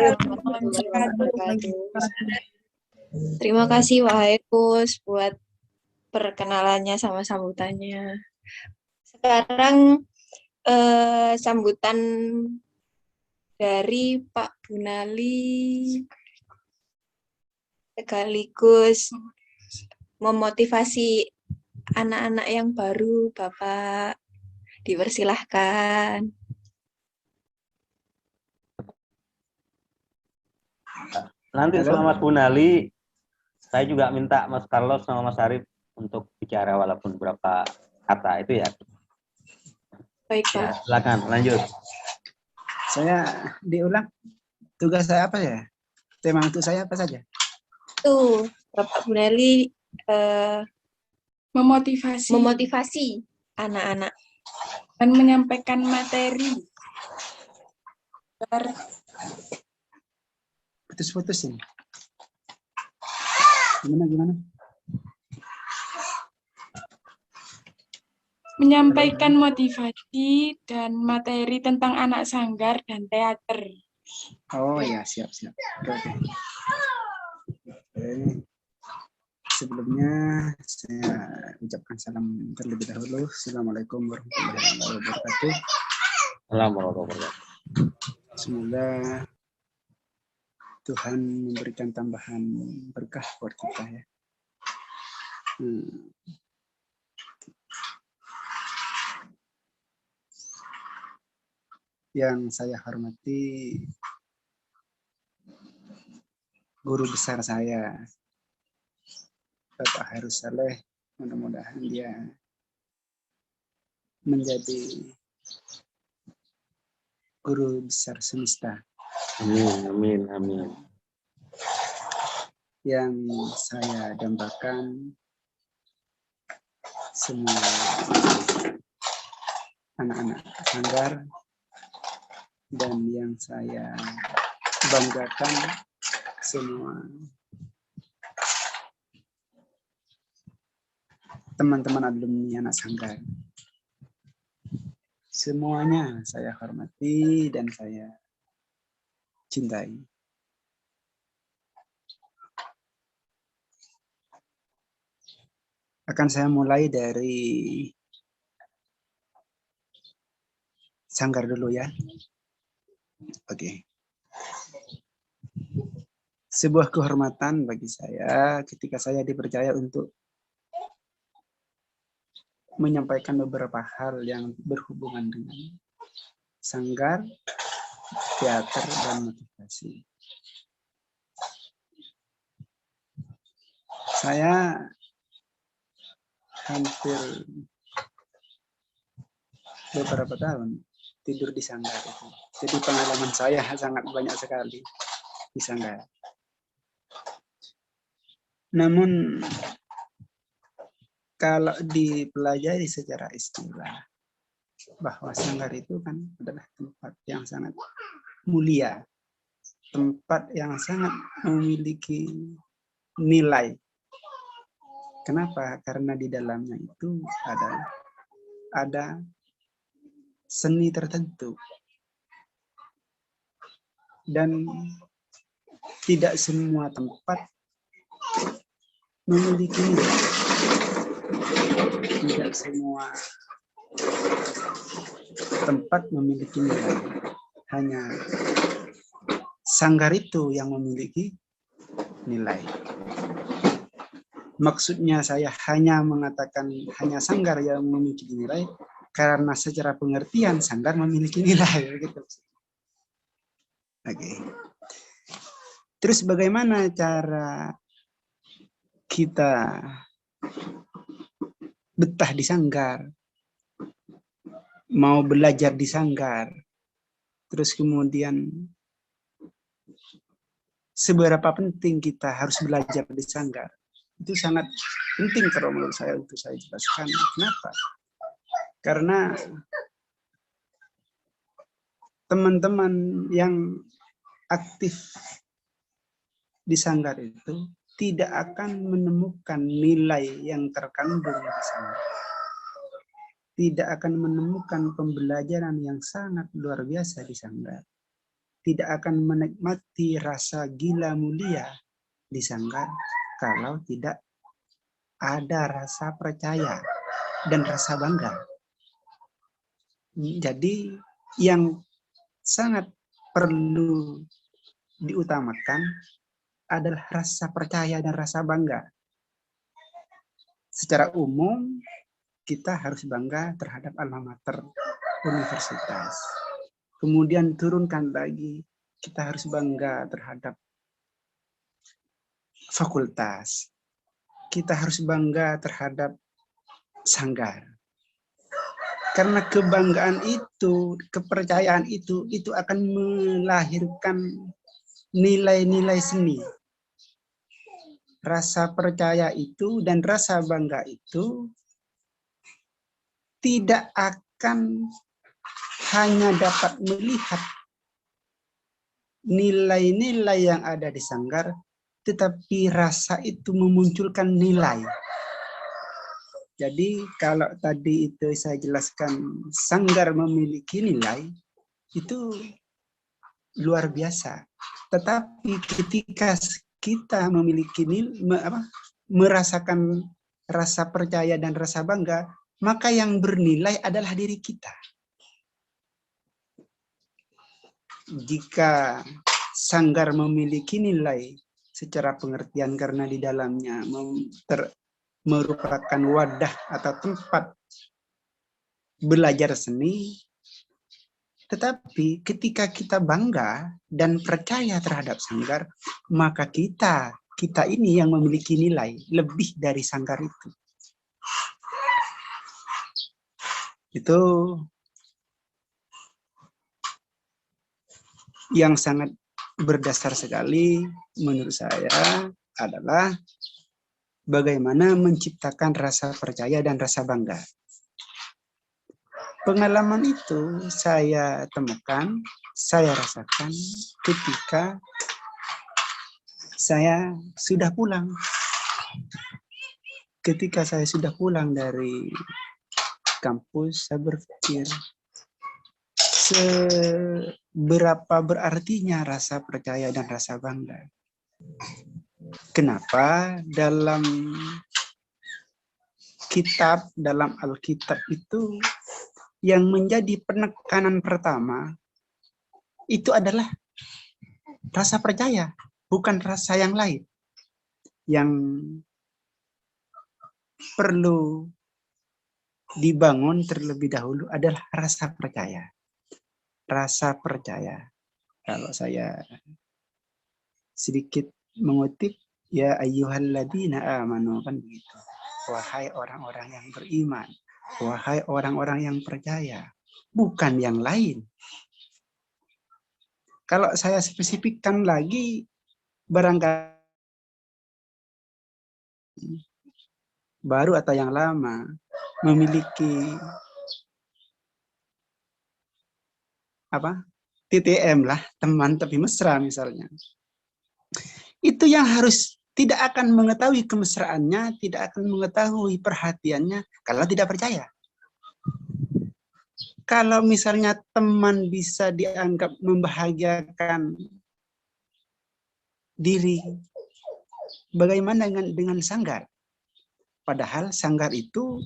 warahmatullahi wabarakatuh. Terima kasih wahai Kus buat perkenalannya sama sambutannya. Sekarang sambutan dari Pak Bunali sekaligus memotivasi anak-anak yang baru. Bapak dipersilahkan. Nanti selamat Bunali. Saya juga minta Mas Carlos sama Mas Arif untuk bicara walaupun berapa kata itu ya. Baik, Pak. Ya, silakan lanjut. Saya diulang. Tugas saya apa ya? Tema untuk saya apa saja? Tuh, Bapak Bunali memotivasi anak-anak dan menyampaikan materi. Putus-putus ini. Gimana? Menyampaikan motivasi dan materi tentang anak sanggar dan teater. Oh ya, siap. Oke. Sebelumnya saya ucapkan salam terlebih dahulu. Assalamualaikum warahmatullahi wabarakatuh. Assalamualaikum. Semoga Tuhan memberikan tambahan berkah buat kita ya. Yang saya hormati guru besar saya, Bapak Hairus Saleh, mudah-mudahan dia menjadi guru besar semesta. Amin. Yang saya dambakan semua anak-anak sanggar, dan yang saya banggakan semua teman-teman alumni anak sanggar. Semuanya saya hormati dan saya cintai. Akan saya mulai dari sanggar dulu ya. Oke. Sebuah kehormatan bagi saya ketika saya dipercaya untuk menyampaikan beberapa hal yang berhubungan dengan sanggar, teater, dan motivasi. Saya hampir beberapa tahun tidur di sanggar itu. Jadi pengalaman saya sangat banyak sekali di sanggar. Namun kalau dipelajari secara istilah, bahwa sanggar itu kan adalah tempat yang sangat mulia, tempat yang sangat memiliki nilai. Kenapa? Karena di dalamnya itu ada seni tertentu. Dan tidak semua tempat memiliki nilai. Tidak semua tempat memiliki nilai. Hanya sanggar itu yang memiliki nilai. Maksudnya saya hanya mengatakan hanya sanggar yang memiliki nilai karena secara pengertian sanggar memiliki nilai. Gitu. Oke. Terus bagaimana cara kita betah di sanggar, mau belajar di sanggar, terus kemudian seberapa penting kita harus belajar di sanggar? Itu sangat penting kalau menurut saya untuk saya jelaskan. Kenapa? Karena teman-teman yang aktif di sanggar itu tidak akan menemukan nilai yang terkandung di sana. Tidak akan menemukan pembelajaran yang sangat luar biasa di sanggar. tidak akan menikmati rasa gila mulia di sanggar kalau tidak ada rasa percaya dan rasa bangga. Jadi yang sangat perlu diutamakan adalah rasa percaya dan rasa bangga. Secara umum, kita harus bangga terhadap alma mater universitas. Kemudian turunkan lagi, kita harus bangga terhadap fakultas. Kita harus bangga terhadap sanggar. Karena kebanggaan itu, kepercayaan itu akan melahirkan nilai-nilai seni. Rasa percaya itu dan rasa bangga itu tidak akan hanya dapat melihat nilai-nilai yang ada di sanggar, tetapi rasa itu memunculkan nilai. Jadi kalau tadi itu saya jelaskan sanggar memiliki nilai, itu luar biasa. Tetapi ketika kita memiliki merasakan rasa percaya dan rasa bangga, maka yang bernilai adalah diri kita. Jika sanggar memiliki nilai secara pengertian karena di dalamnya merupakan wadah atau tempat belajar seni, tetapi ketika kita bangga dan percaya terhadap sanggar, maka kita ini yang memiliki nilai lebih dari sanggar itu. Itu yang sangat berdasar sekali menurut saya adalah bagaimana menciptakan rasa percaya dan rasa bangga. Pengalaman itu saya temukan, saya rasakan ketika saya sudah pulang. Ketika saya sudah pulang dari kampus, saya berpikir seberapa berartinya rasa percaya dan rasa bangga. Kenapa dalam kitab, dalam Alkitab itu yang menjadi penekanan pertama itu adalah rasa percaya, bukan rasa yang lain. Yang perlu dibangun terlebih dahulu adalah rasa percaya. Rasa percaya. Kalau saya sedikit mengutip, ya ayyuhalladzina amanu, kan begitu. Wahai orang-orang yang beriman, wahai orang-orang yang percaya, bukan yang lain. Kalau saya spesifikkan lagi, barangkali baru atau yang lama memiliki TTM lah, teman tapi mesra misalnya. Itu yang harus tidak akan mengetahui kemesraannya, tidak akan mengetahui perhatiannya kalau tidak percaya. Kalau misalnya teman bisa dianggap membahagiakan diri, bagaimana dengan sanggar? Padahal sanggar itu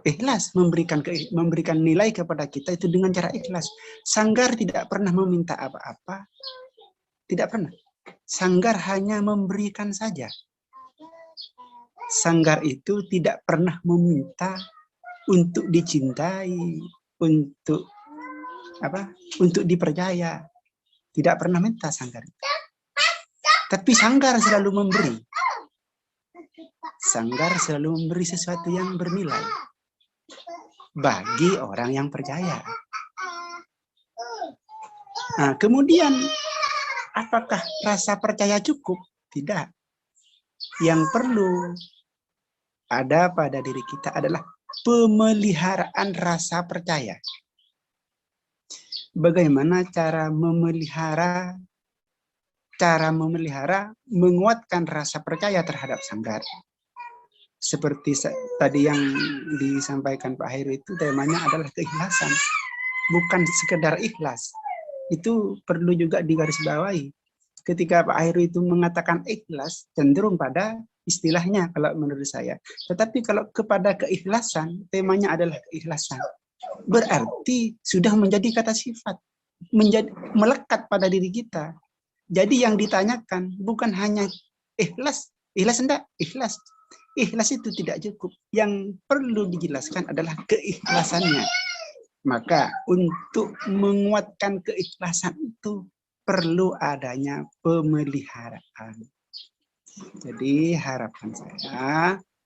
ikhlas, memberikan nilai kepada kita itu dengan cara ikhlas. Sanggar tidak pernah meminta apa-apa, tidak pernah. Sanggar hanya memberikan saja. Sanggar itu tidak pernah meminta untuk dicintai, untuk dipercaya. Tidak pernah minta sanggar itu. Tapi sanggar selalu memberi. Sanggar selalu memberi sesuatu yang bernilai bagi orang yang percaya. Nah, kemudian apakah rasa percaya cukup? Tidak. Yang perlu ada pada diri kita adalah pemeliharaan rasa percaya. Bagaimana cara memelihara menguatkan rasa percaya terhadap sanggar. Seperti tadi yang disampaikan Pak Heru itu temanya adalah keikhlasan. Bukan sekedar ikhlas, itu perlu juga digarisbawahi. Ketika Pak Heru itu mengatakan ikhlas, cenderung pada istilahnya kalau menurut saya. Tetapi kalau kepada keikhlasan, temanya adalah keikhlasan. Berarti sudah menjadi kata sifat, menjadi melekat pada diri kita. Jadi yang ditanyakan bukan hanya ikhlas, ikhlas enggak? Ikhlas. Ikhlas itu tidak cukup. Yang perlu dijelaskan adalah keikhlasannya. Maka untuk menguatkan keikhlasan itu perlu adanya pemeliharaan. Jadi harapan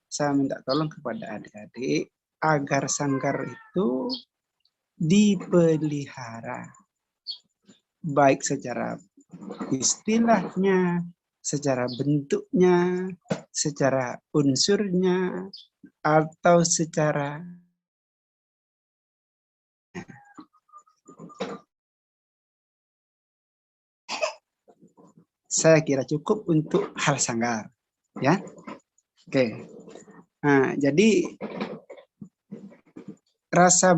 saya minta tolong kepada adik-adik agar sanggar itu dipelihara. Baik secara istilahnya, secara bentuknya, secara unsurnya, atau secara saya kira cukup untuk hal sanggar, ya. Oke. Nah, jadi rasa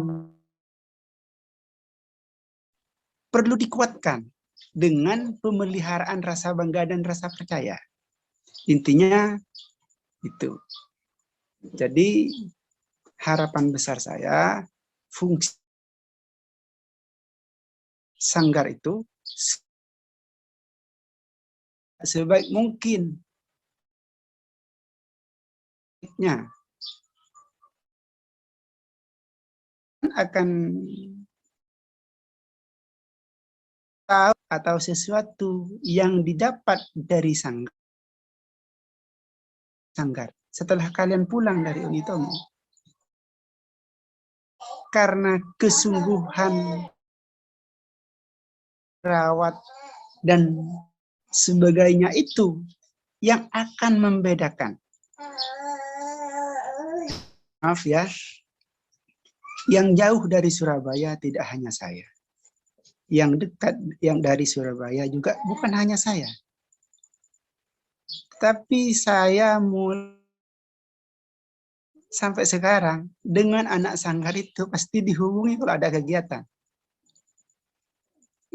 perlu dikuatkan dengan pemeliharaan rasa bangga dan rasa percaya. Intinya itu. Jadi harapan besar saya, fungsi sanggar itu sebaik mungkin akan tahu atau sesuatu yang didapat dari sanggar setelah kalian pulang dari Unitomo. Karena kesungguhan rawat dan sebagainya itu yang akan membedakan. Maaf ya, yang jauh dari Surabaya tidak hanya saya. Yang dekat yang dari Surabaya juga bukan hanya saya. Tapi saya mulai sampai sekarang dengan anak sanggar itu pasti dihubungi kalau ada kegiatan.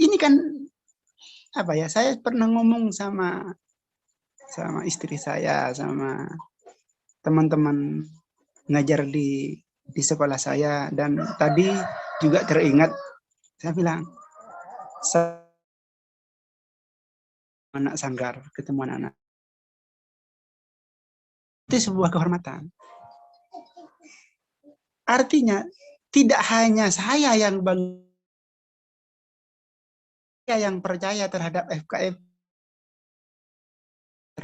Ini kan apa ya? Saya pernah ngomong sama istri saya, sama teman-teman ngajar di sekolah saya, dan tadi juga teringat saya bilang anak sanggar ketemu anak-anak itu sebuah kehormatan. Artinya tidak hanya saya yang percaya terhadap FKF,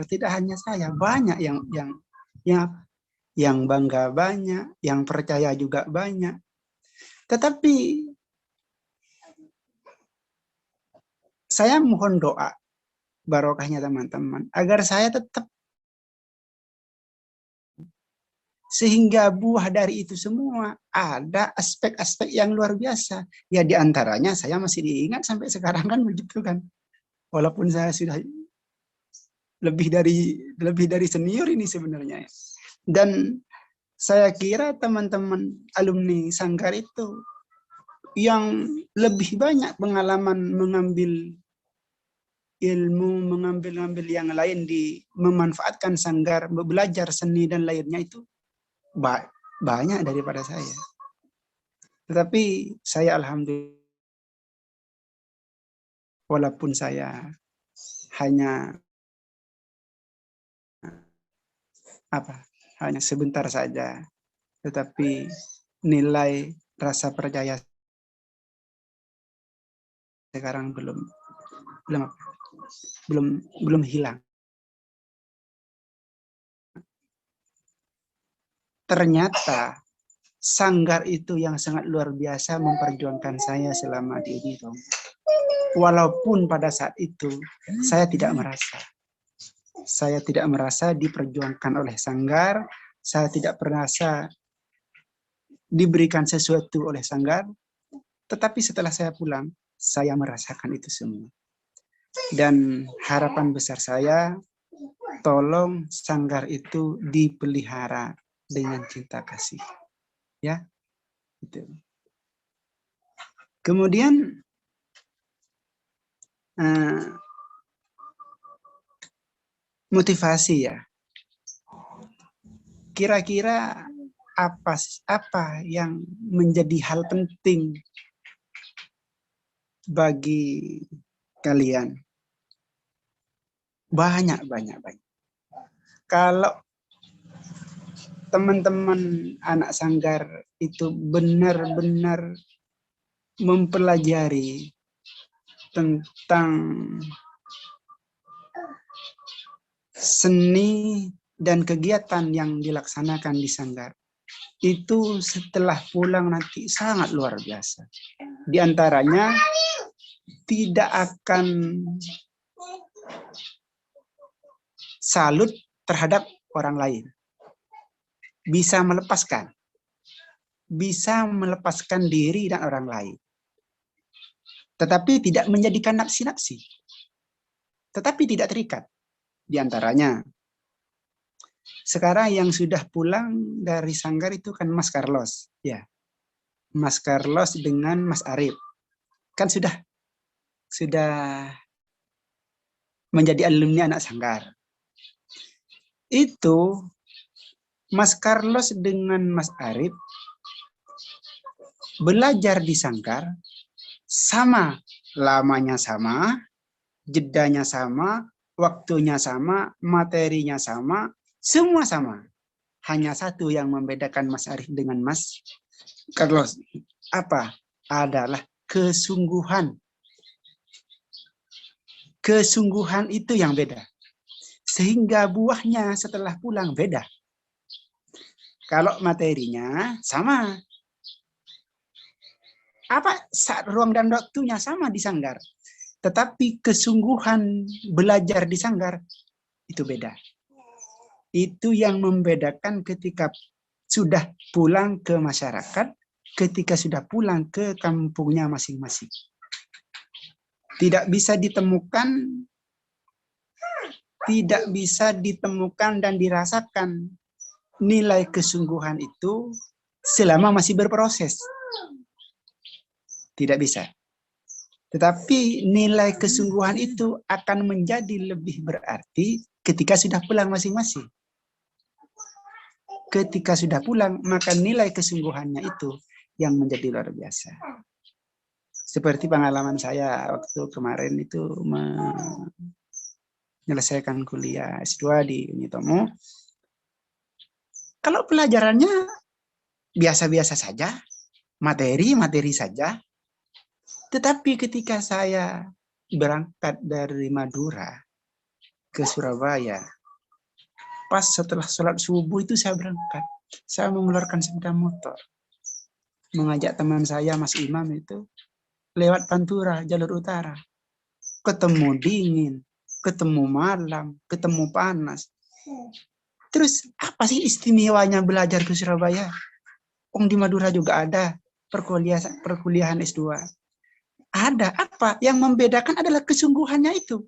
tidak hanya saya, banyak yang bangga banyak, yang percaya juga banyak. Tetapi saya mohon doa barokahnya teman-teman agar saya tetap, sehingga buah dari itu semua ada aspek-aspek yang luar biasa. Ya diantaranya saya masih diingat sampai sekarang kan begitu kan. Walaupun saya sudah lebih dari senior ini sebenarnya. Dan saya kira teman-teman alumni sanggar itu yang lebih banyak pengalaman mengambil ilmu, mengambil yang lain, memanfaatkan sanggar, belajar seni dan lainnya itu banyak daripada saya. Tetapi saya alhamdulillah, walaupun saya hanya sebentar saja, tetapi nilai rasa percaya sekarang belum hilang. Ternyata sanggar itu yang sangat luar biasa memperjuangkan saya selama di Unitomo. Walaupun pada saat itu saya tidak merasa diperjuangkan oleh sanggar, saya tidak merasa diberikan sesuatu oleh sanggar, tetapi setelah saya pulang, saya merasakan itu semua. Dan harapan besar saya, tolong sanggar itu dipelihara dengan cinta kasih, ya. Gitu. Kemudian motivasi ya. Kira-kira apa yang menjadi hal penting bagi kalian? Banyak. Kalau teman-teman anak sanggar itu benar-benar mempelajari tentang seni dan kegiatan yang dilaksanakan di sanggar, itu setelah pulang nanti sangat luar biasa. Di antaranya tidak akan salut terhadap orang lain. Bisa melepaskan diri dan orang lain. Tetapi tidak menjadikan nafsi-nafsi. Tetapi tidak terikat. Di antaranya, sekarang yang sudah pulang dari sanggar itu kan Mas Carlos. Ya, Mas Carlos dengan Mas Arif. Kan sudah menjadi alumni anak sanggar. Itu Mas Carlos dengan Mas Arif belajar di sanggar sama, lamanya sama, jedanya sama, waktunya sama, materinya sama, semua sama. Hanya satu yang membedakan Mas Arif dengan Mas Carlos. Apa? Adalah kesungguhan. Kesungguhan itu yang beda. Sehingga buahnya setelah pulang beda. Kalau materinya sama. Saat ruang dan waktunya sama di sanggar. Tetapi kesungguhan belajar di sanggar itu beda. Itu yang membedakan ketika sudah pulang ke masyarakat, ketika sudah pulang ke kampungnya masing-masing. Tidak bisa ditemukan dan dirasakan nilai kesungguhan itu selama masih berproses. Tidak bisa. Tetapi nilai kesungguhan itu akan menjadi lebih berarti ketika sudah pulang masing-masing. Ketika sudah pulang, maka nilai kesungguhannya itu yang menjadi luar biasa. Seperti pengalaman saya waktu kemarin itu menyelesaikan kuliah S2 di Unitomo. Kalau pelajarannya biasa-biasa saja, materi saja. Tetapi ketika saya berangkat dari Madura ke Surabaya, pas setelah sholat subuh itu saya berangkat. Saya mengeluarkan sepeda motor. Mengajak teman saya, Mas Imam itu, lewat Pantura, jalur utara. Ketemu dingin, ketemu malam, ketemu panas. Terus apa sih istimewanya belajar ke Surabaya? Di Madura juga ada perkuliahan S2. Ada apa? Yang membedakan adalah kesungguhannya itu.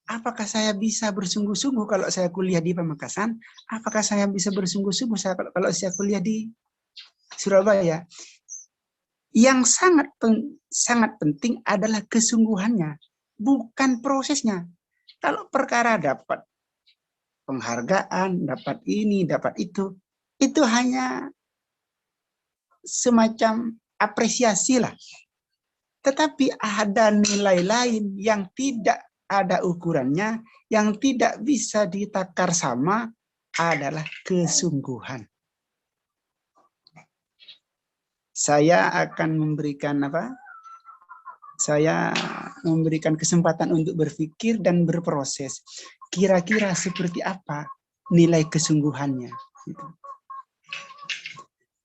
Apakah saya bisa bersungguh-sungguh kalau saya kuliah di Pamekasan? Apakah saya bisa bersungguh-sungguh kalau saya kuliah di Surabaya? Yang sangat penting adalah kesungguhannya, bukan prosesnya. Kalau perkara dapat penghargaan, dapat ini, dapat itu hanya semacam apresiasi lah. Tetapi ada nilai lain yang tidak ada ukurannya, yang tidak bisa ditakar sama, adalah kesungguhan. Saya akan memberikan Saya memberikan kesempatan untuk berpikir dan berproses. Kira-kira seperti apa nilai kesungguhannya.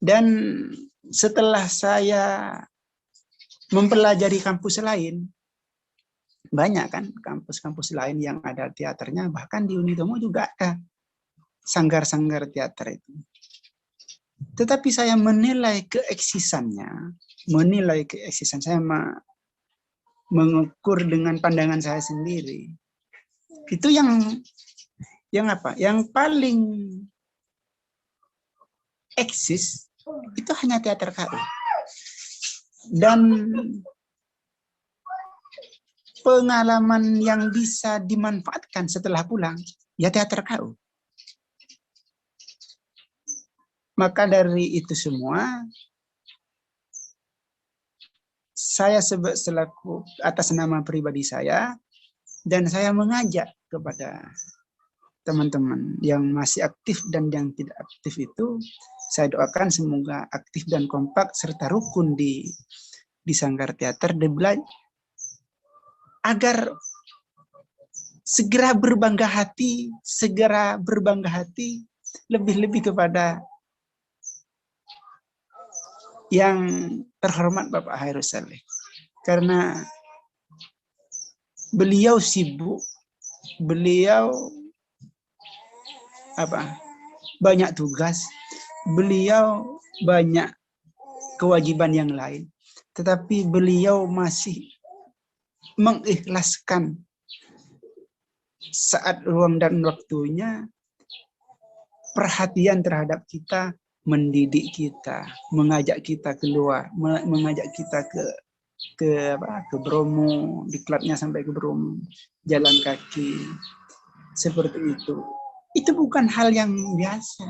Dan setelah saya mempelajari kampus lain, banyak kan kampus-kampus lain yang ada teaternya, bahkan di Unitomo juga ada sanggar-sanggar teater itu. Tetapi saya menilai keeksisannya, saya mengukur dengan pandangan saya sendiri. Itu yang paling eksis itu hanya teater KU. Dan pengalaman yang bisa dimanfaatkan setelah pulang, ya teater KU. Maka dari itu semua, saya selaku atas nama pribadi saya, dan saya mengajak kepada teman-teman yang masih aktif dan yang tidak aktif itu, saya doakan semoga aktif dan kompak serta rukun di Sanggar Teater agar segera berbangga hati lebih-lebih kepada yang terhormat Bapak Hairus Saleh. Karena beliau sibuk, beliau banyak tugas, beliau banyak kewajiban yang lain, tetapi beliau masih mengikhlaskan saat ruang dan waktunya, perhatian terhadap kita, mendidik kita, mengajak kita keluar, mengajak kita ke Bromo, diklatnya sampai ke Bromo, jalan kaki, seperti itu. Itu bukan hal yang biasa.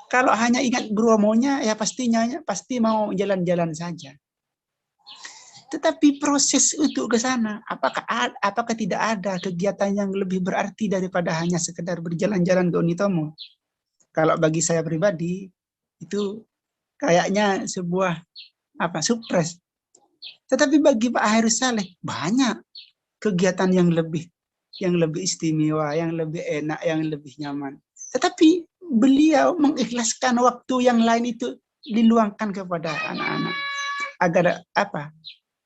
Kalau hanya ingat Bromonya, ya pasti mau jalan-jalan saja. Tetapi proses untuk ke sana, apakah tidak ada kegiatan yang lebih berarti daripada hanya sekedar berjalan-jalan ke Unitomo? Kalau bagi saya pribadi, itu kayaknya sebuah surprise. Tetapi bagi Pak Hairus Saleh, banyak kegiatan yang lebih istimewa, yang lebih enak, yang lebih nyaman. Tetapi beliau mengikhlaskan waktu yang lain itu diluangkan kepada anak-anak. Agar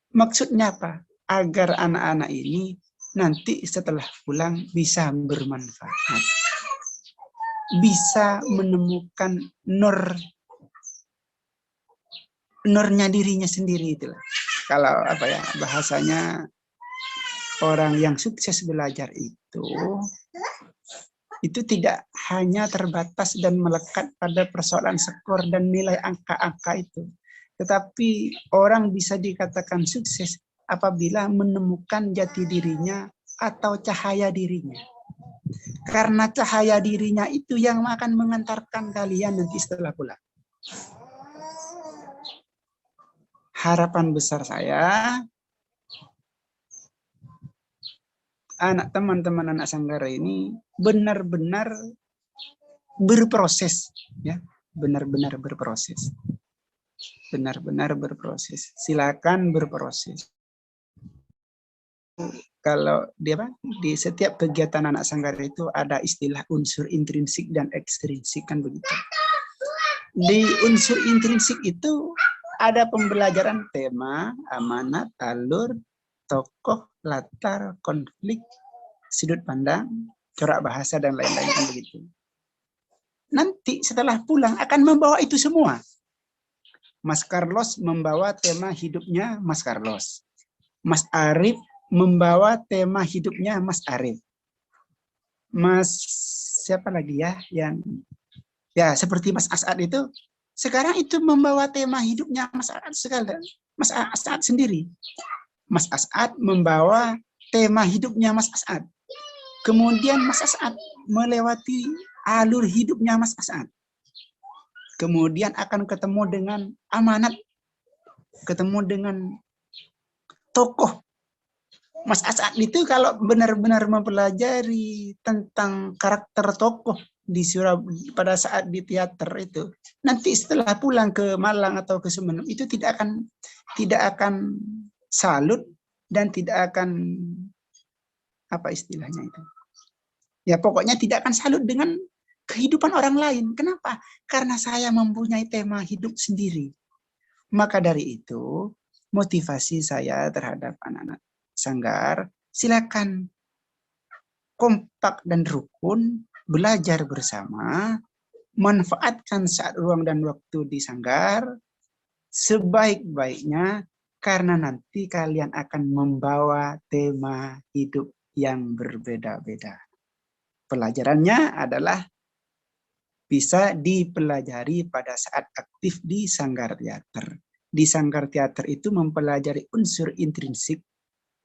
maksudnya apa? Agar anak-anak ini nanti setelah pulang bisa bermanfaat. Bisa menemukan nornya dirinya sendiri itulah. Kalau bahasanya orang yang sukses belajar itu tidak hanya terbatas dan melekat pada persoalan skor dan nilai angka-angka itu. Tetapi orang bisa dikatakan sukses apabila menemukan jati dirinya atau cahaya dirinya. Karena cahaya dirinya itu yang akan mengantarkan kalian nanti setelah pulang. Harapan besar saya, teman-teman anak Sanggar ini benar-benar berproses, ya, benar-benar berproses. Benar-benar berproses. Silakan berproses. Kalau di setiap kegiatan anak Sanggar itu ada istilah unsur intrinsik dan ekstrinsik, kan begitu. Di unsur intrinsik itu ada pembelajaran tema, amanat, alur, tokoh, latar, konflik, sudut pandang, corak bahasa, dan lain-lain, kan begitu. Nanti setelah pulang akan membawa itu semua. Mas Carlos membawa tema hidupnya Mas Carlos. Mas Arif membawa tema hidupnya Mas Arif. Mas siapa lagi ya yang seperti Mas As'ad itu sekarang itu membawa tema hidupnya Mas As'ad sekalian. Mas As'ad sendiri. Mas As'ad membawa tema hidupnya Mas As'ad. Kemudian Mas As'ad melewati alur hidupnya Mas As'ad. Kemudian akan ketemu dengan amanat, ketemu dengan tokoh. Mas As'ad itu kalau benar-benar mempelajari tentang karakter tokoh di Surabaya pada saat di teater itu, nanti setelah pulang ke Malang atau ke Sumeneb itu tidak akan salut dan tidak akan istilahnya itu. Ya pokoknya tidak akan salut dengan kehidupan orang lain. Kenapa? Karena saya mempunyai tema hidup sendiri. Maka dari itu, motivasi saya terhadap anak-anak Sanggar, silakan kompak dan rukun, belajar bersama, manfaatkan saat ruang dan waktu di Sanggar sebaik-baiknya, karena nanti kalian akan membawa tema hidup yang berbeda-beda. Pelajarannya adalah bisa dipelajari pada saat aktif di Sanggar Teater. di sanggar teater itu mempelajari unsur intrinsik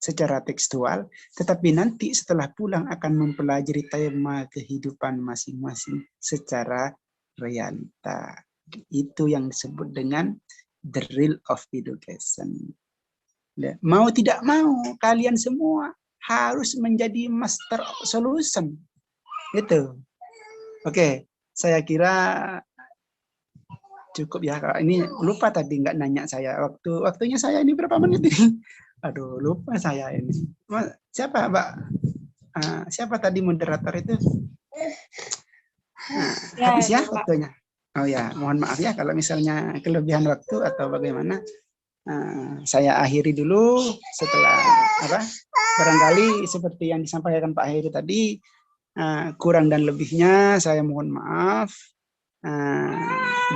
secara tekstual, tetapi nanti setelah pulang akan mempelajari tema kehidupan masing-masing secara realita. Itu yang disebut dengan the real of education. Mau tidak mau, kalian semua harus menjadi master solution. Gitu. Oke, saya kira cukup ya. Ini lupa tadi nggak nanya saya. Waktunya saya ini berapa menit ini? Aduh, lupa saya ini. Siapa, Mbak? Siapa tadi moderator itu? Habis ya waktunya. Oh ya, mohon maaf ya kalau misalnya kelebihan waktu atau bagaimana. Saya akhiri dulu setelah barangkali seperti yang disampaikan Pak Heru tadi, kurang dan lebihnya saya mohon maaf.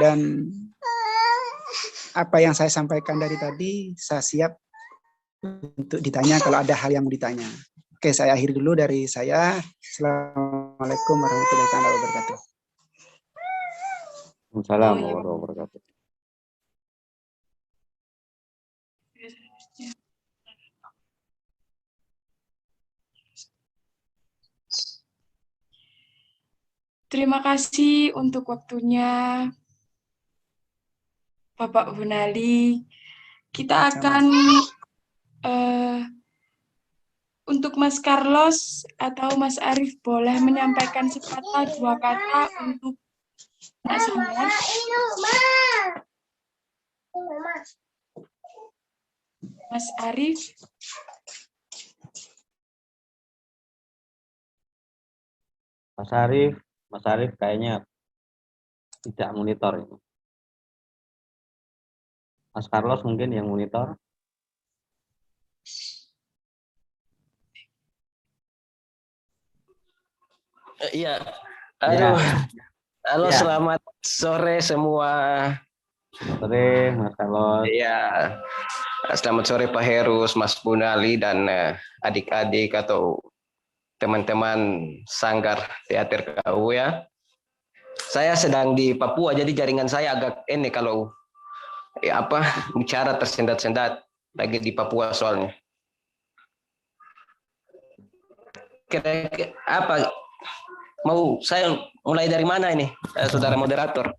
Dan apa yang saya sampaikan dari tadi, saya siap untuk ditanya kalau ada hal yang mau ditanya. Oke, saya akhiri dulu dari saya. Assalamualaikum warahmatullahi wabarakatuh. Assalamualaikum warahmatullahi wabarakatuh. Terima kasih untuk waktunya, Bapak Bunali. Kita akan untuk Mas Carlos atau Mas Arief boleh menyampaikan sepatah dua kata untuk anak sanggar. Mas Arief. Mas Arief kayaknya tidak monitor ini. Mas Carlos mungkin yang monitor. Iya. Halo, ya. Selamat sore semua. Sore, Mas Carlos. Iya. Selamat sore Pak Herus, Mas Bunali, dan adik-adik atau teman-teman sanggar teater KU ya. Saya sedang di Papua, jadi jaringan saya agak ini kalau bicara tersendat-sendat lagi di Papua soalnya. Kira-kira mau saya mulai dari mana ini, saudara moderator?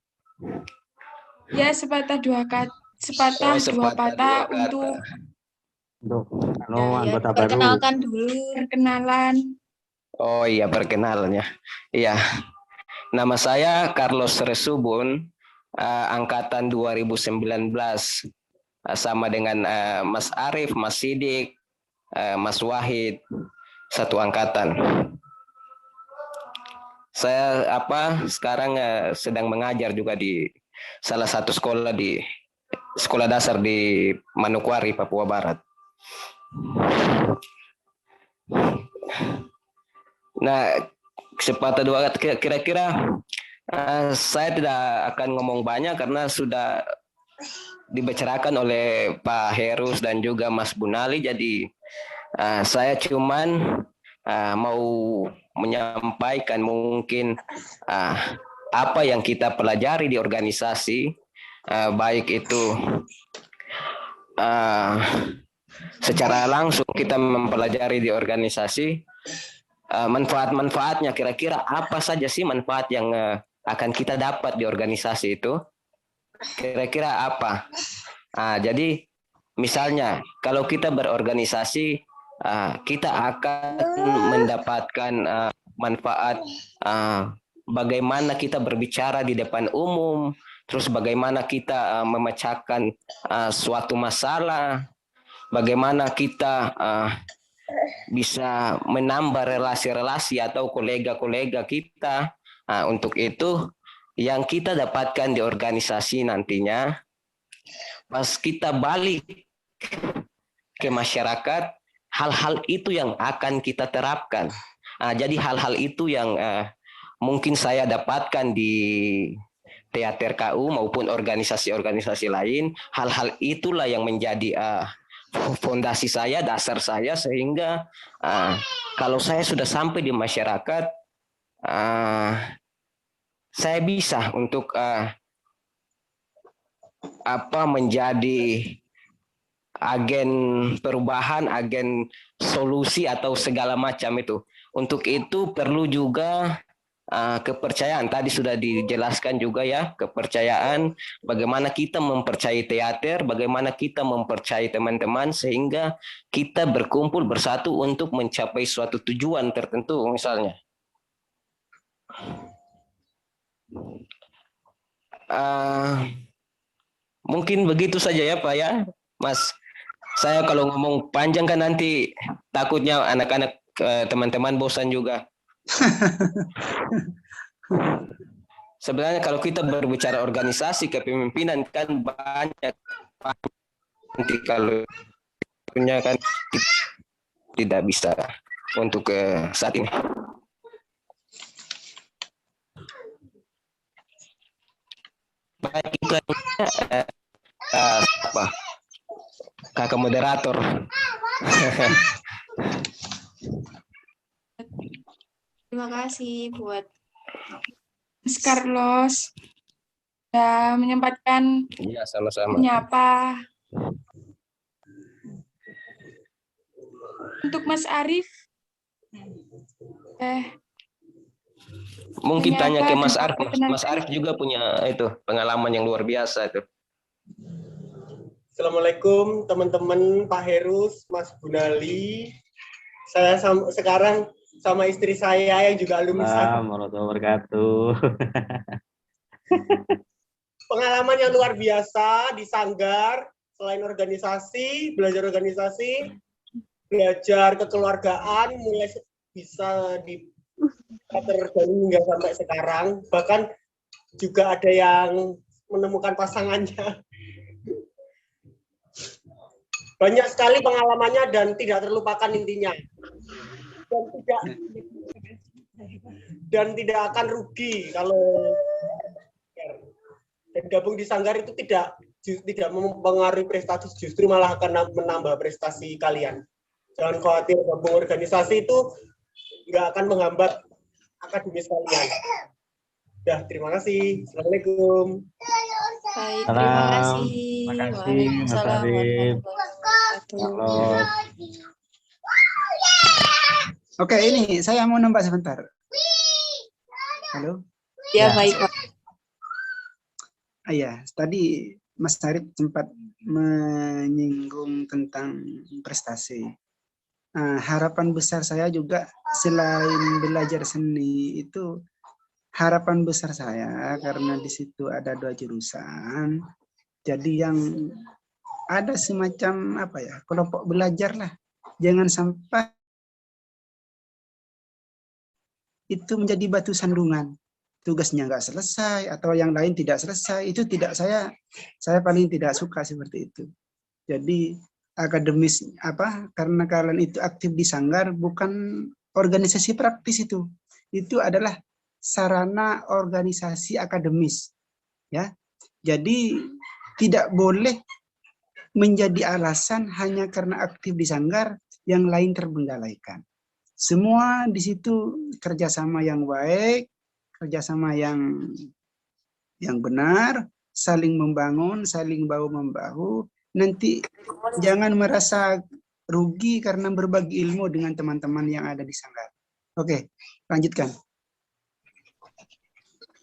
Ya, sepatah dua patah untuk anggota baru. Perkenalkan dulu. Perkenalan. Oh iya, perkenalannya. Iya. Nama saya Carlos Resubun, angkatan 2019. Sama dengan Mas Arief, Mas Sidik, Mas Wahid, satu angkatan. Saya sekarang sedang mengajar juga di salah satu sekolah dasar di Manokwari, Papua Barat. Nah, sepatah dua kira-kira saya tidak akan ngomong banyak karena sudah dibicarakan oleh Pak Herus dan juga Mas Bunali. Jadi saya cuman mau menyampaikan mungkin apa yang kita pelajari di organisasi, baik itu secara langsung kita mempelajari di organisasi, manfaat-manfaatnya, kira-kira apa saja sih manfaat yang akan kita dapat di organisasi itu, kira-kira apa. Jadi misalnya kalau kita berorganisasi, kita akan mendapatkan manfaat bagaimana kita berbicara di depan umum, terus bagaimana kita memecahkan suatu masalah, bagaimana kita bisa menambah relasi-relasi atau kolega-kolega kita. Untuk itu yang kita dapatkan di organisasi nantinya, pas kita balik ke masyarakat, hal-hal itu yang akan kita terapkan. Jadi hal-hal itu yang mungkin saya dapatkan di teater KU maupun organisasi-organisasi lain. Hal-hal itulah yang menjadi fondasi saya, dasar saya, sehingga kalau saya sudah sampai di masyarakat, saya bisa untuk menjadi agen perubahan, agen solusi atau segala macam itu. Untuk itu perlu juga kepercayaan. Tadi sudah dijelaskan juga ya, kepercayaan, bagaimana kita mempercayai teater, bagaimana kita mempercayai teman-teman sehingga kita berkumpul bersatu untuk mencapai suatu tujuan tertentu misalnya. Mungkin begitu saja ya Pak ya, Mas. Saya kalau ngomong panjang kan nanti takutnya anak-anak teman-teman bosan juga. Sebenarnya kalau kita berbicara organisasi kepemimpinan kan banyak, nanti kalau punya kan tidak bisa untuk saat ini. Baik itu apa? Kakak moderator. Terima kasih buat Mas Carlos sudah menyempatkan Iya, sama-sama. menyapa. Untuk Mas Arif, Mungkin tanya ke Mas menyapa Arif. dan Mas Arif juga punya itu pengalaman yang luar biasa itu. Assalamualaikum teman-teman, Pak Herus, Mas Gunali. Saya sekarang sama istri saya yang juga alumni saya. Warahmatullahi wabarakatuh. Pengalaman yang luar biasa di Sanggar, selain organisasi, belajar kekeluargaan, mulai bisa terjalin hingga sampai sekarang. Bahkan juga ada yang menemukan pasangannya. Banyak sekali pengalamannya dan tidak terlupakan intinya. Dan tidak akan rugi kalau gabung di Sanggar itu tidak mempengaruhi prestasi, justru malah akan menambah prestasi kalian. Jangan khawatir, gabung organisasi itu nggak akan menghambat akademis kalian. Ya, terima kasih. Assalamualaikum. baik, terima kasih. Terima kasih, Mas Waalaikumsalam Arif. warahmatullahi wabarakatuh. Oke, ini saya mau nambah sebentar. Halo? Ya, Ya. baik, Pak. Ya, tadi Mas Arif sempat menyinggung tentang prestasi. Harapan besar saya juga selain belajar seni itu, harapan besar saya karena di situ ada 2 jurusan. Jadi yang ada semacam kelompok belajar lah. Jangan sampai itu menjadi batu sandungan. Tugasnya nggak selesai atau yang lain tidak selesai. Itu tidak saya paling tidak suka seperti itu. Jadi akademis karena kalian itu aktif di Sanggar bukan organisasi praktis itu. Itu adalah sarana organisasi akademis. Ya. Jadi tidak boleh menjadi alasan hanya karena aktif di Sanggar yang lain terbenggalaikan. Semua di situ kerjasama yang baik, kerjasama yang benar, saling membangun, saling bahu-membahu. Nanti jangan merasa rugi karena berbagi ilmu dengan teman-teman yang ada di Sanggar. Oke, lanjutkan.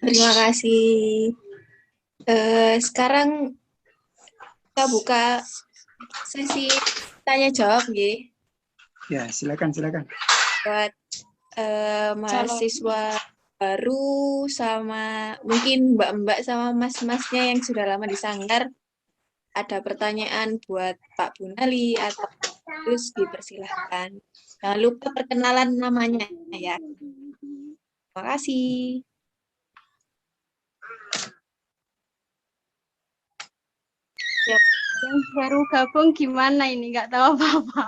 Terima kasih. Sekarang kita buka sesi tanya jawab, nggih. Ya, silakan. Buat mahasiswa baru sama mungkin mbak-mbak sama mas-masnya yang sudah lama di Sanggar, ada pertanyaan buat Pak Bunali atau terus dipersilahkan. Jangan lupa perkenalan namanya ya. Terima kasih. Yang baru gabung gimana ini? Nggak tahu apa-apa.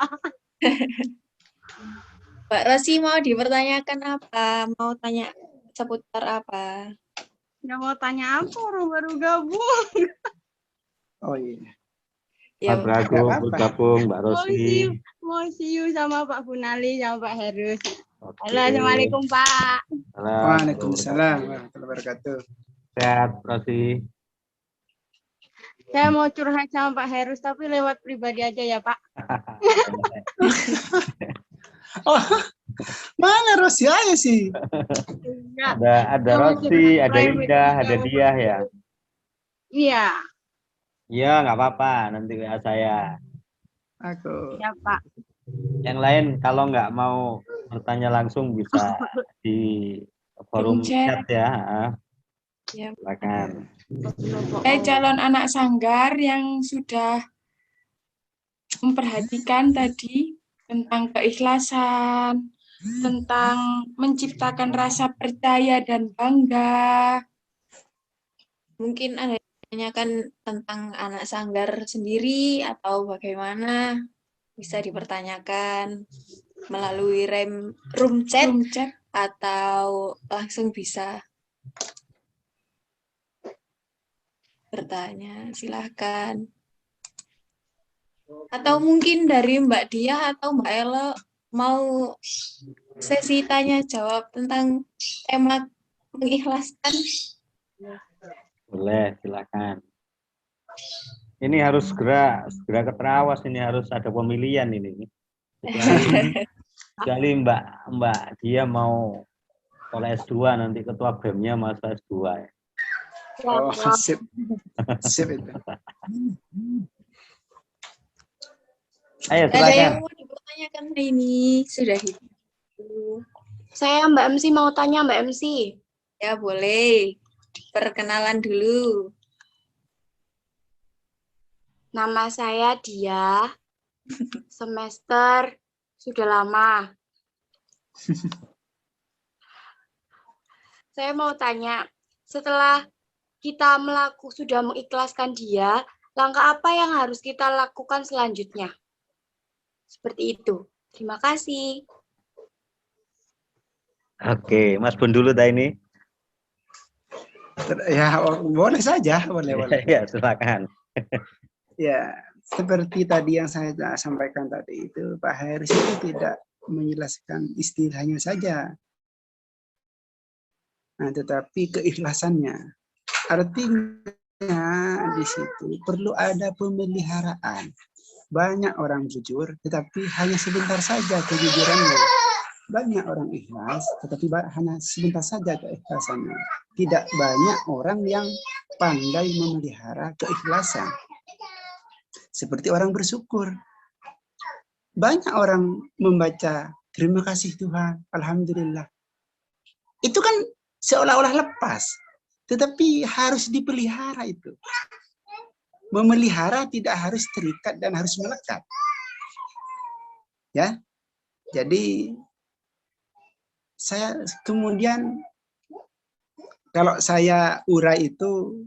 Mbak Rosi mau dipertanyakan apa? Mau tanya seputar apa? Nggak mau tanya apa, orang baru gabung. Oh iya. Ya, Bergabung, Mbak Rosi. Mau see you sama Pak Bunali, sama Pak Herus. Oke. Halo, Assalamualaikum Pak. Waalaikumsalam warahmatullahi wabarakatuh. Sehat, Rosi. Saya mau curhat sama Pak Herus, tapi lewat pribadi aja ya, Pak. Oh, mana Rosi aja sih? Enggak. Ada Rosi, ada Indah, ada Diah ya. Iya, Iya, nggak apa-apa. Nanti WA saya. Aku. ya Pak. Yang lain kalau nggak mau bertanya langsung bisa di forum chat ya. Ya. Silakan. Saya calon anak sanggar yang sudah memperhatikan tadi tentang keikhlasan, tentang menciptakan rasa percaya dan bangga. Mungkin ada yang menanyakan tentang anak sanggar sendiri atau bagaimana, bisa dipertanyakan melalui room chat Room chat. atau langsung bisa bertanya, silahkan. Atau mungkin dari Mbak Diah atau Mbak Elo mau sesi tanya jawab tentang tema mengikhlaskan. Boleh, silakan. Ini harus segera ke Terawas, ini harus ada pemilihan ini. Kecuali Mbak dia mau oleh S2 nanti ketua BEM-nya masa S2 ya. Oh, sip. Sip itu. Ayo Ada yang silakan. mau dipertanyakan hari ini? Sudah itu. Saya Mbak MC mau tanya Mbak MC. Ya boleh. Perkenalan dulu. Nama saya Dia. Semester sudah lama. Saya mau tanya, setelah kita sudah mengikhlaskan dia, langkah apa yang harus kita lakukan selanjutnya? Seperti itu. Terima kasih. Oke, Mas Bun dulu dah ini. Ya, boleh saja, boleh. Ya, silakan. Ya, seperti tadi yang saya sampaikan tadi itu, Pak Heris itu tidak menjelaskan istilahnya saja, nah, tetapi keikhlasannya. Artinya di situ perlu ada pemeliharaan. Banyak orang jujur, tetapi hanya sebentar saja kejujurannya. Banyak orang ikhlas, tetapi hanya sebentar saja keikhlasannya. Tidak banyak orang yang pandai memelihara keikhlasan. Seperti orang bersyukur. Banyak orang membaca, terima kasih Tuhan, Alhamdulillah. Itu kan seolah-olah lepas. Tetapi harus dipelihara itu. Memelihara tidak harus terikat dan harus melekat. Ya. Jadi saya kemudian kalau saya urai itu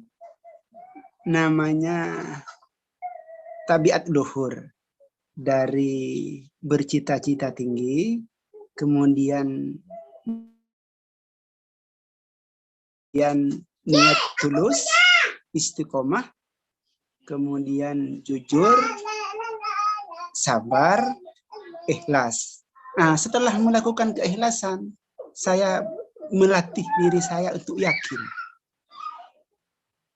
namanya tabiat luhur, dari bercita-cita tinggi, kemudian niat tulus, istiqomah, kemudian jujur, sabar, ikhlas. Nah, setelah melakukan keikhlasan, saya melatih diri saya untuk yakin.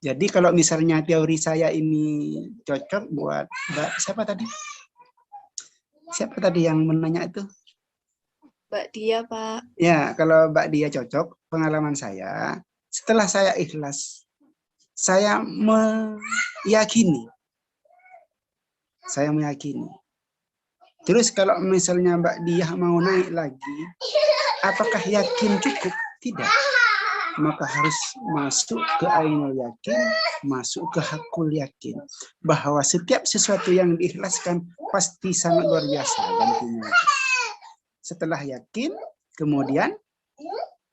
Jadi kalau misalnya teori saya ini cocok buat siapa tadi? Siapa tadi yang menanya itu? Mbak Dia, Pak. Ya, kalau Mbak Dia cocok, pengalaman saya, setelah saya ikhlas, saya meyakini. Saya meyakini. Terus kalau misalnya Mbak Dia mau naik lagi, apakah yakin cukup? Tidak. Maka harus masuk ke ainul yakin, masuk ke hakul yakin. Bahwa setiap sesuatu yang diikhlaskan pasti sangat luar biasa gantinya. Setelah yakin, kemudian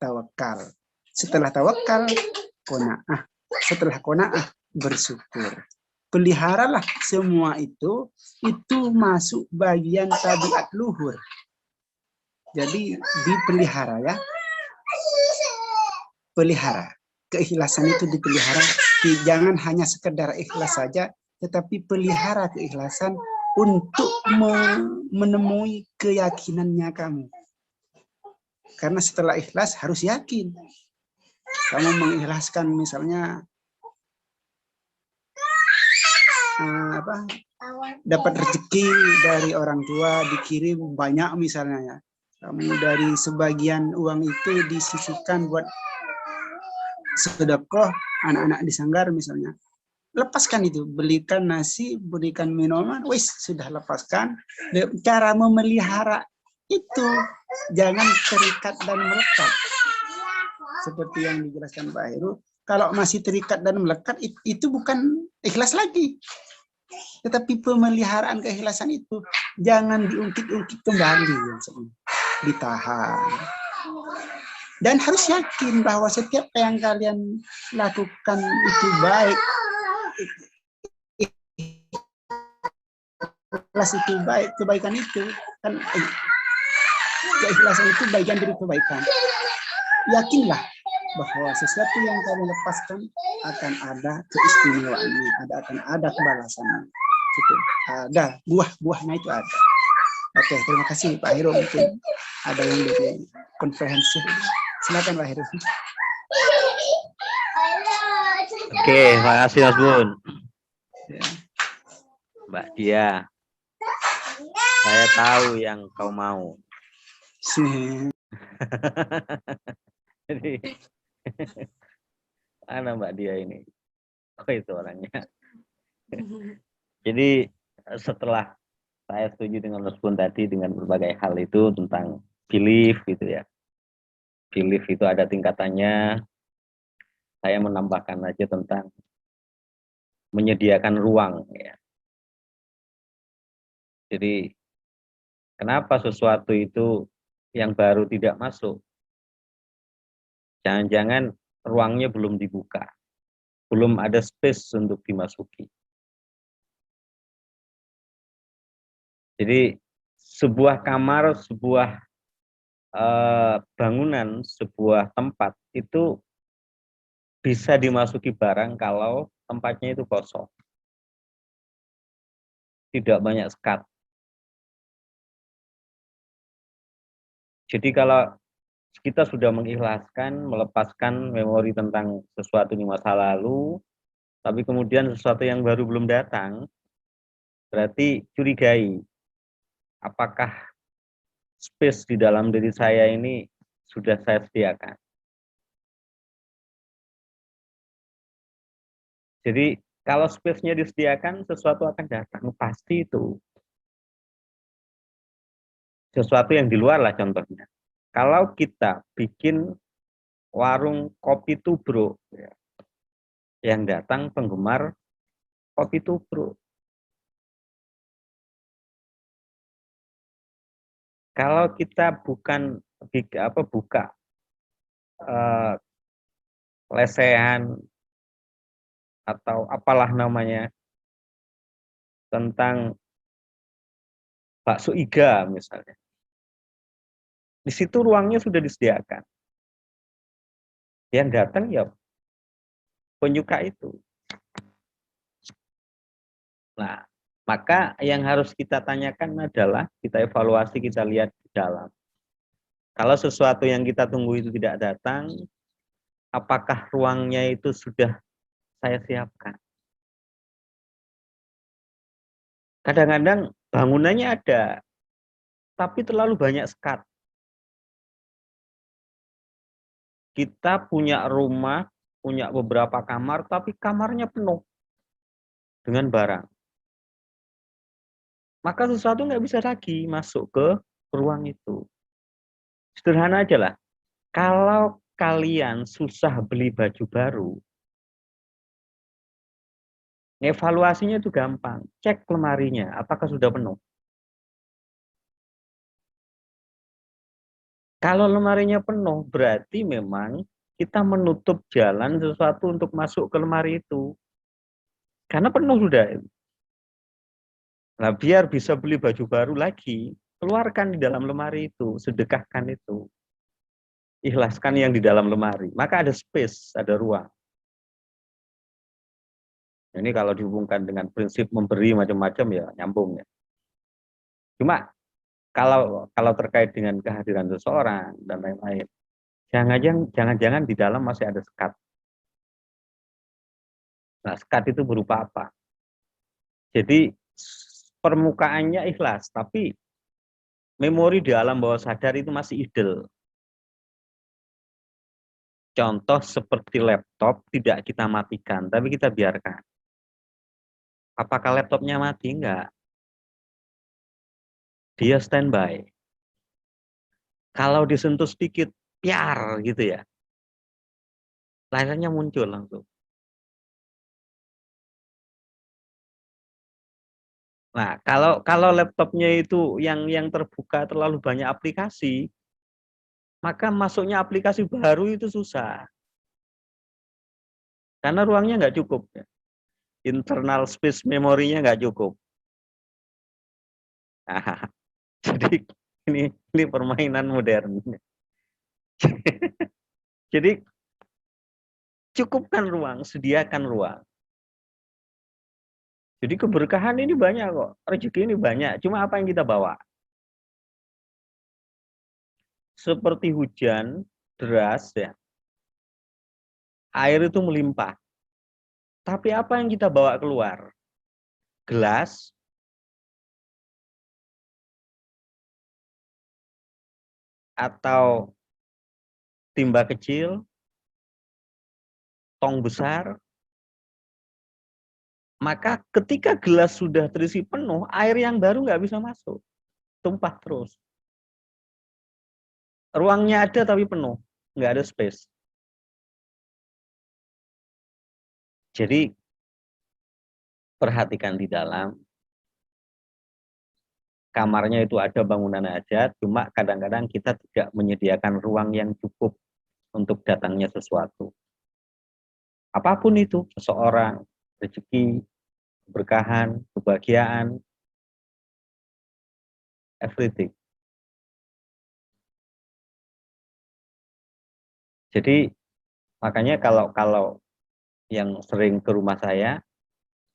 tawakal. Setelah tawakal, qanaah. Setelah qanaah, bersyukur. Peliharalah semua itu masuk bagian tabiat luhur. Jadi dipelihara ya. Pelihara. Keikhlasan itu dipelihara. Jangan hanya sekedar ikhlas saja, tetapi pelihara keikhlasan untuk menemui keyakinannya kamu. Karena setelah ikhlas harus yakin. Kamu mengikhlaskan misalnya dapat rezeki dari orang tua dikirim banyak misalnya ya. Kamu dari sebagian uang itu disisihkan buat sedekah anak-anak di sanggar misalnya. Lepaskan itu, belikan nasi, berikan minuman, wis sudah lepaskan. Cara memelihara itu jangan terikat dan melekat. Seperti yang dijelaskan Pak Heru, kalau masih terikat dan melekat itu bukan ikhlas lagi. Tetapi pemeliharaan keikhlasan itu jangan diungkit-ungkit kembali, ditahan. Dan harus yakin bahwa setiap yang kalian lakukan itu baik. Ikhlas itu baik, kebaikan itu kan keikhlasan itu bagian dari kebaikan. Yakinlah bahwa sesuatu yang kalian lepaskan akan ada keistimewaannya, akan ada kebalasannya. Itu ada buah-buahnya itu ada. Oke, terima kasih Pak Heru, mungkin ada yang lebih komprehensif. Silakan Pak Heru. Oke, terima kasih Mas Bun. Mbak Dia, saya tahu yang kau mau. Jadi, mana Mbak Dia ini? Oh, itu orangnya. Jadi, setelah saya setuju dengan Mas Bun tadi dengan berbagai hal itu tentang belief gitu ya. Belief itu ada tingkatannya. Saya menambahkan aja tentang menyediakan ruang ya. Jadi kenapa sesuatu itu yang baru tidak masuk? Jangan-jangan ruangnya belum dibuka. Belum ada space untuk dimasuki. Jadi sebuah kamar, sebuah bangunan, sebuah tempat itu bisa dimasuki barang kalau tempatnya itu kosong. Tidak banyak sekat. Jadi kalau kita sudah mengikhlaskan, melepaskan memori tentang sesuatu di masa lalu, tapi kemudian sesuatu yang baru belum datang, berarti curigai. Apakah space di dalam diri saya ini sudah saya sediakan? Jadi kalau space-nya disediakan, sesuatu akan datang, pasti itu. Sesuatu yang di luar lah contohnya. Kalau kita bikin warung kopi tubruk, ya, yang datang penggemar kopi tubruk. Kalau kita buka lesehan atau apalah namanya tentang bakso iga misalnya, di situ ruangnya sudah disediakan. Yang datang ya penyuka itu. Nah, maka yang harus kita tanyakan adalah kita evaluasi, kita lihat di dalam. Kalau sesuatu yang kita tunggu itu tidak datang, apakah ruangnya itu sudah saya siapkan? Kadang-kadang bangunannya ada, tapi terlalu banyak sekat. Kita punya rumah, punya beberapa kamar, tapi kamarnya penuh dengan barang. Maka sesuatu nggak bisa lagi masuk ke ruang itu. Sederhana aja lah. Kalau kalian susah beli baju baru, evaluasinya itu gampang. Cek lemarinya, apakah sudah penuh. Kalau lemarinya penuh, berarti memang kita menutup jalan sesuatu untuk masuk ke lemari itu. Karena penuh sudah. Nah, biar bisa beli baju baru lagi, keluarkan di dalam lemari itu, sedekahkan itu. Ikhlaskan yang di dalam lemari. Maka ada space, ada ruang. Ini kalau dihubungkan dengan prinsip memberi macam-macam ya nyambung ya. Cuma kalau terkait dengan kehadiran seseorang dan lain-lain, jangan-jangan di dalam masih ada sekat. Nah, sekat itu berupa apa? Jadi permukaannya ikhlas, tapi memori di alam bawah sadar itu masih idle. Contoh seperti laptop tidak kita matikan, tapi kita biarkan. Apakah laptopnya mati? Enggak. Dia standby. Kalau disentuh sedikit, piar gitu ya. Layarnya muncul langsung. Nah, kalau laptopnya itu yang terbuka terlalu banyak aplikasi, maka masuknya aplikasi baru itu susah. Karena ruangnya nggak cukup. Internal space memorinya nggak cukup. Nah, jadi ini permainan modern. Jadi cukupkan ruang, sediakan ruang. Jadi keberkahan ini banyak kok, rezeki ini banyak. Cuma apa yang kita bawa? Seperti hujan deras ya, air itu melimpah. Tapi apa yang kita bawa keluar? Gelas, atau timba kecil, tong besar. Maka ketika gelas sudah terisi penuh, air yang baru nggak bisa masuk. Tumpah terus. Ruangnya ada tapi penuh, nggak ada space. Jadi perhatikan di dalam. Kamarnya itu ada bangunan hajat, cuma kadang-kadang kita tidak menyediakan ruang yang cukup untuk datangnya sesuatu. Apapun itu, seseorang, rezeki, keberkahan, kebahagiaan, everything. Jadi makanya kalau yang sering ke rumah saya,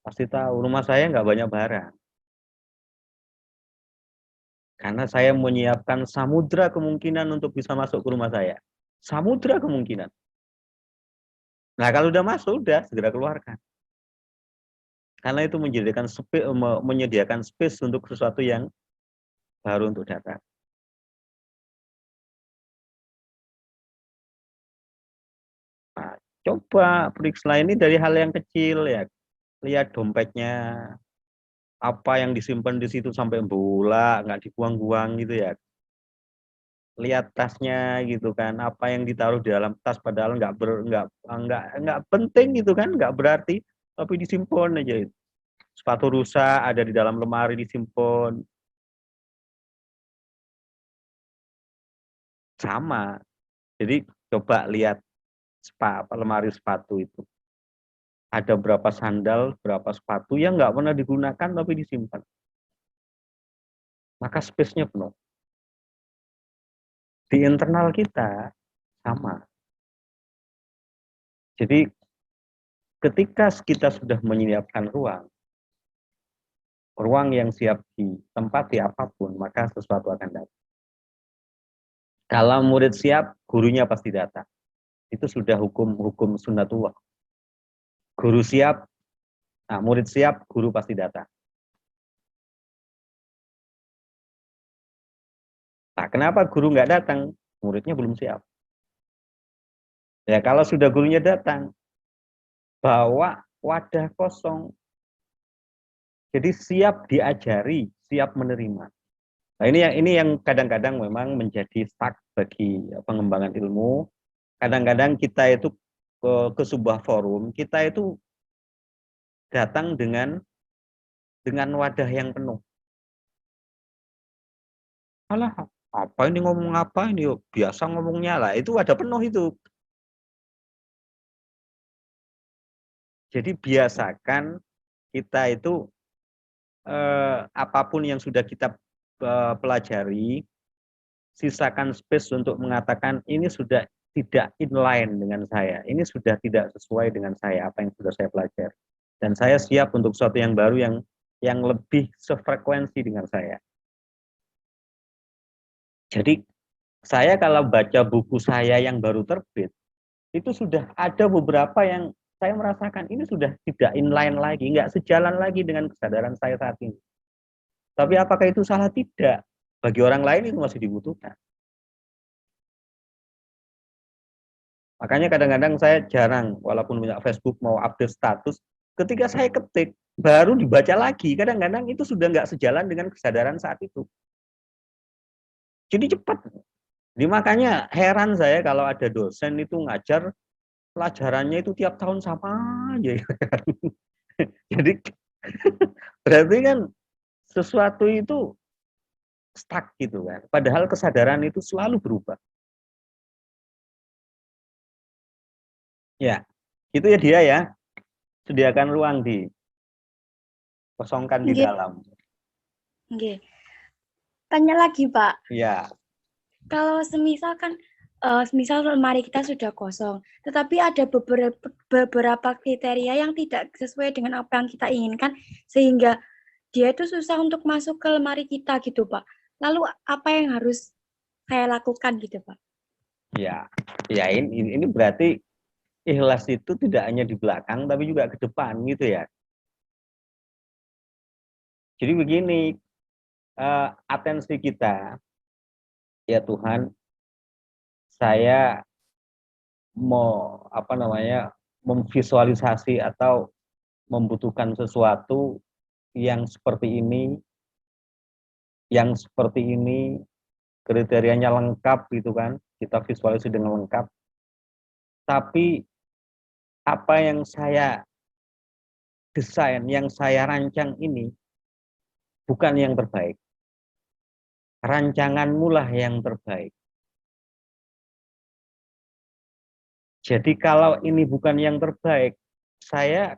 pasti tahu rumah saya nggak banyak barang. Karena saya menyiapkan samudra kemungkinan untuk bisa masuk ke rumah saya. Samudra kemungkinan. Nah kalau udah masuk, udah segera keluarkan. Karena itu menyediakan space untuk sesuatu yang baru untuk datang. Nah, coba periksa ini dari hal yang kecil ya. Lihat dompetnya, apa yang disimpan di situ sampai bola, nggak dibuang-buang gitu ya. Lihat tasnya gitu kan, apa yang ditaruh di dalam tas padahal nggak penting gitu kan, nggak berarti, tapi disimpan aja itu. Sepatu rusak ada di dalam lemari disimpan. Sama. Jadi coba lihat lemari sepatu itu. Ada berapa sandal, berapa sepatu yang nggak pernah digunakan tapi disimpan. Maka space-nya penuh. Di internal kita sama. Jadi ketika kita sudah menyiapkan ruang yang siap ditempati apapun, maka sesuatu akan datang. Kalau murid siap, gurunya pasti datang. Itu sudah hukum sunnatullah. Guru siap, nah murid siap, guru pasti datang. Nah, kenapa guru nggak datang? Muridnya belum siap. Ya kalau sudah gurunya datang, bawa wadah kosong. Jadi siap diajari, siap menerima. Nah, ini yang kadang-kadang memang menjadi stuck bagi pengembangan ilmu. Kadang-kadang kita itu ke sebuah forum, kita itu datang dengan wadah yang penuh. Alah, apa ini ngomong apa ini? Biasa ngomongnya lah, itu wadah penuh itu. Jadi biasakan kita itu apapun yang sudah kita pelajari, sisakan space untuk mengatakan ini sudah tidak inline dengan saya, ini sudah tidak sesuai dengan saya apa yang sudah saya pelajari, dan saya siap untuk sesuatu yang baru yang lebih sefrekuensi dengan saya. Jadi saya kalau baca buku saya yang baru terbit, itu sudah ada beberapa yang saya merasakan ini sudah tidak inline lagi, nggak sejalan lagi dengan kesadaran saya saat ini. Tapi apakah itu salah? Tidak. Bagi orang lain itu masih dibutuhkan. Makanya kadang-kadang saya jarang, walaupun punya Facebook mau update status, ketika saya ketik, baru dibaca lagi. Kadang-kadang itu sudah nggak sejalan dengan kesadaran saat itu. Jadi cepat. Jadi makanya heran saya kalau ada dosen itu ngajar, pelajarannya itu tiap tahun sama aja. Jadi berarti kan sesuatu itu stuck gitu kan. Padahal kesadaran itu selalu berubah. Ya, itu ya dia ya. Sediakan ruang kosongkan di Nggih. dalam. Nggih. Tanya lagi, Pak. Ya. Kalau semisal kan, semisal lemari kita sudah kosong, tetapi ada beberapa kriteria yang tidak sesuai dengan apa yang kita inginkan, sehingga dia itu susah untuk masuk ke lemari kita gitu, Pak. Lalu apa yang harus saya lakukan gitu, Pak? Ya, ya ini berarti ikhlas itu tidak hanya di belakang, tapi juga ke depan gitu ya. Jadi begini, atensi kita, ya Tuhan, saya mau memvisualisasi atau membutuhkan sesuatu yang seperti ini, kriterianya lengkap gitu kan, kita visualisasi dengan lengkap. Tapi apa yang saya desain, yang saya rancang ini bukan yang terbaik. Rancanganmu lah yang terbaik. Jadi kalau ini bukan yang terbaik, saya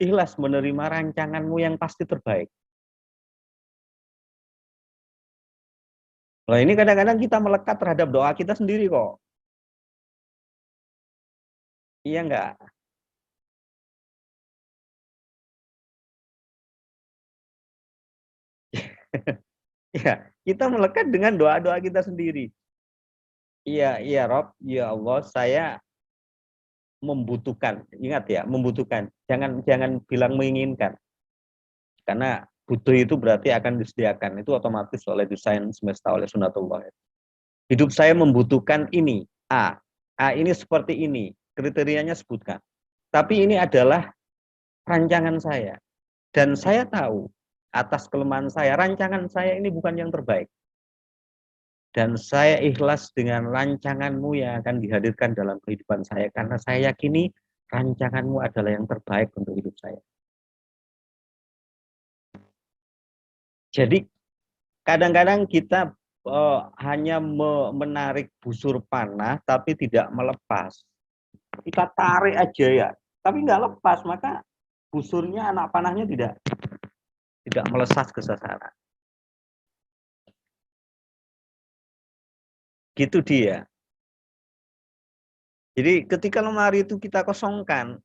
ikhlas menerima rancanganmu yang pasti terbaik. Nah, ini kadang-kadang kita melekat terhadap doa kita sendiri kok. Iya enggak? Ya, kita melekat dengan doa-doa kita sendiri. Iya Rob, ya Allah, saya membutuhkan. Ingat ya, membutuhkan. Jangan bilang menginginkan. Karena butuh itu berarti akan disediakan. Itu otomatis oleh desain semesta, oleh sunatullah. Hidup saya membutuhkan ini. A ini seperti ini. Kriterianya sebutkan. Tapi ini adalah rancangan saya. Dan saya tahu atas kelemahan saya, rancangan saya ini bukan yang terbaik. Dan saya ikhlas dengan rancanganmu yang akan dihadirkan dalam kehidupan saya. Karena saya yakini rancanganmu adalah yang terbaik untuk hidup saya. Jadi kadang-kadang kita hanya menarik busur panah tapi tidak melepas. Kita tarik aja ya, tapi nggak lepas, maka busurnya, anak panahnya tidak melesat ke sasaran. Gitu dia. Jadi ketika lemari itu kita kosongkan,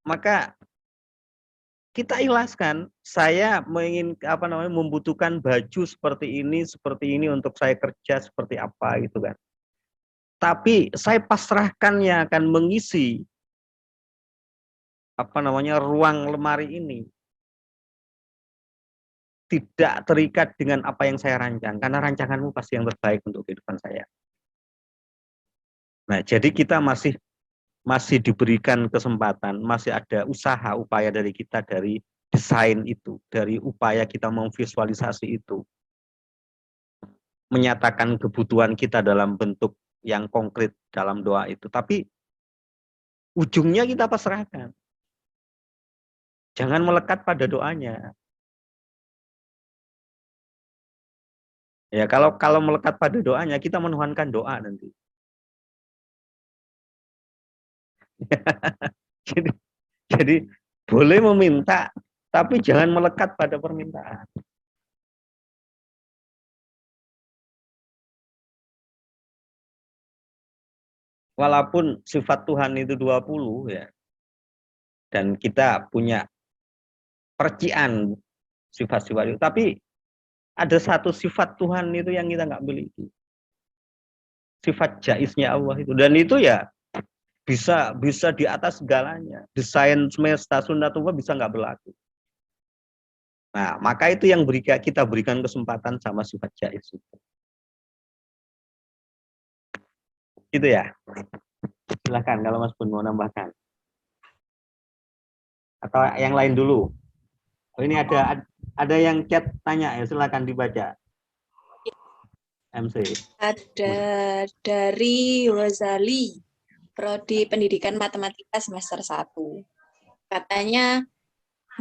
maka kita ikhlaskan. Saya membutuhkan baju seperti ini untuk saya kerja seperti apa gitu kan. Tapi saya pasrahkan yang akan mengisi ruang lemari ini tidak terikat dengan apa yang saya rancang, karena rancanganmu pasti yang terbaik untuk kehidupan saya. Nah, jadi kita masih diberikan kesempatan, masih ada usaha, upaya dari kita, dari desain itu, dari upaya kita memvisualisasi itu, menyatakan kebutuhan kita dalam bentuk yang konkret dalam doa itu. Tapi ujungnya kita pasrahkan. Jangan melekat pada doanya. Ya, kalau melekat pada doanya, kita menuhankan doa nanti. jadi boleh meminta, tapi jangan melekat pada permintaan. Walaupun sifat Tuhan itu 20 ya, dan kita punya percikan sifat-sifat itu, tapi ada satu sifat Tuhan itu yang kita nggak miliki. Sifat jaiznya Allah itu. Dan itu ya bisa di atas segalanya. Desain semesta sunatullah bisa nggak berlaku. Nah, maka itu yang kita berikan kesempatan sama sifat jaiz itu. Gitu ya. Silahkan kalau Mas Bun mau nambahkan. Atau yang lain dulu. Oh, ini ada yang chat tanya ya, silakan dibaca. MC. Ada dari Wazali, Prodi Pendidikan Matematika semester 1. Katanya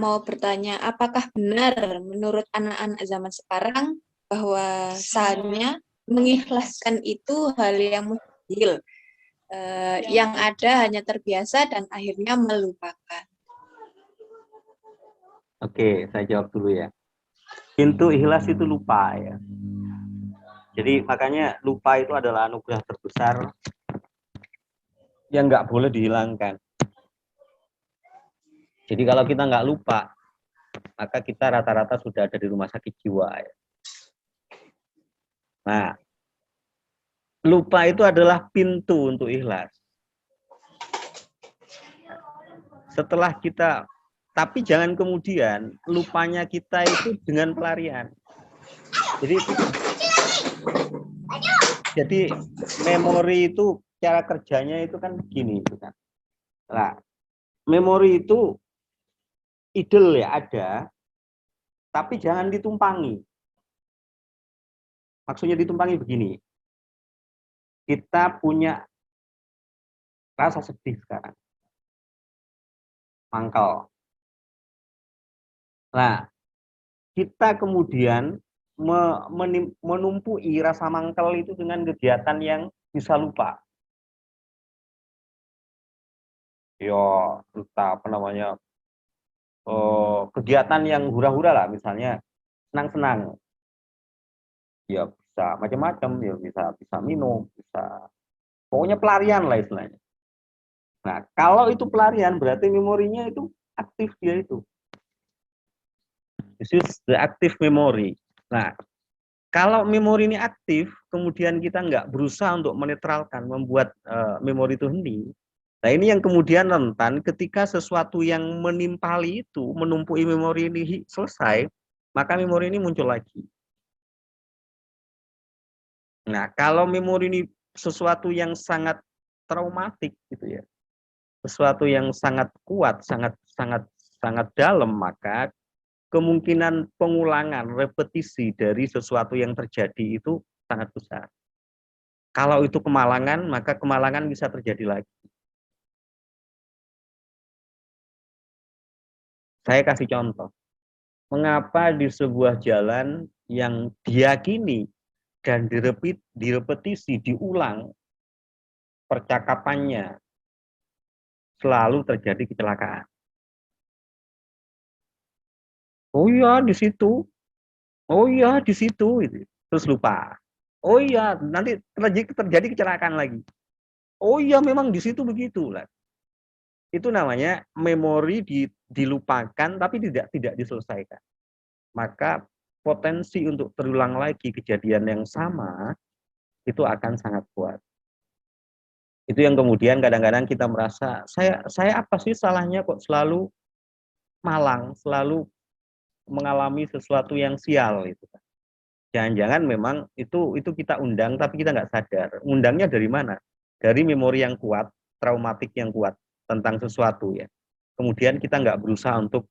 mau bertanya, apakah benar menurut anak-anak zaman sekarang bahwasannya mengikhlaskan itu hal yang mustahil, yang ada hanya terbiasa dan akhirnya melupakan? Oke, saya jawab dulu ya. Pintu ikhlas itu lupa ya. Jadi makanya lupa itu adalah anugerah terbesar yang nggak boleh dihilangkan. Jadi kalau kita nggak lupa, maka kita rata-rata sudah ada di rumah sakit jiwa. Ya. Nah, lupa itu adalah pintu untuk ikhlas. Setelah kita, tapi jangan kemudian lupanya kita itu dengan pelarian. Jadi memori itu cara kerjanya itu kan begini, itu kan. Nah, memori itu idle ya ada, tapi jangan ditumpangi. Maksudnya ditumpangi begini. Kita punya rasa sedih sekarang. Mangkal. Nah, kita kemudian menumpui rasa mangkal itu dengan kegiatan yang bisa lupa. Ya, entah apa namanya, kegiatan yang hura-hura lah, misalnya senang-senang. Ya bisa macam-macam, ya bisa minum, bisa pokoknya pelarian lah istilahnya. Nah, kalau itu pelarian berarti memorinya itu aktif dia itu. This is the active memory. Nah, kalau memori ini aktif, kemudian kita nggak berusaha untuk menetralkan, membuat memori itu hening. Nah, ini yang kemudian rentan ketika sesuatu yang menimpali itu, menumpui memori ini selesai, maka memori ini muncul lagi. Nah, kalau memori ini sesuatu yang sangat traumatik gitu ya, sesuatu yang sangat kuat, sangat dalam, maka kemungkinan pengulangan, repetisi dari sesuatu yang terjadi itu sangat besar. Kalau itu kemalangan, maka kemalangan bisa terjadi lagi. Saya kasih contoh. Mengapa di sebuah jalan yang diyakini dan direpetisi, diulang percakapannya, selalu terjadi kecelakaan? Oh iya di situ, oh iya di situ, terus lupa. Oh iya nanti terjadi kecelakaan lagi. Oh iya memang di situ begitu lah. Itu namanya memori dilupakan tapi tidak diselesaikan. Maka potensi untuk terulang lagi kejadian yang sama itu akan sangat kuat. Itu yang kemudian kadang-kadang kita merasa saya apa sih salahnya kok selalu malang, selalu mengalami sesuatu yang sial itu. Jangan-jangan memang itu kita undang tapi kita nggak sadar. Undangnya dari mana? Dari memori yang kuat, traumatik yang kuat tentang sesuatu ya. Kemudian kita nggak berusaha untuk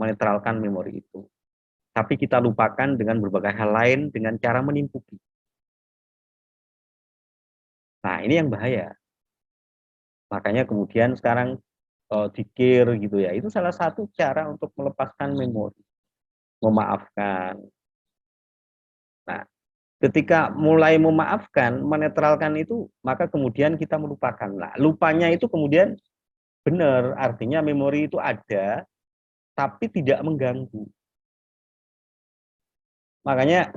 menetralkan memori itu. Tapi kita lupakan dengan berbagai hal lain dengan cara menimpuki. Nah, ini yang bahaya. Makanya kemudian sekarang dikir gitu ya. Itu salah satu cara untuk melepaskan memori. Memaafkan. Nah, ketika mulai memaafkan, menetralkan itu, maka kemudian kita melupakan. Nah, lupanya itu kemudian benar, artinya memori itu ada, tapi tidak mengganggu. Makanya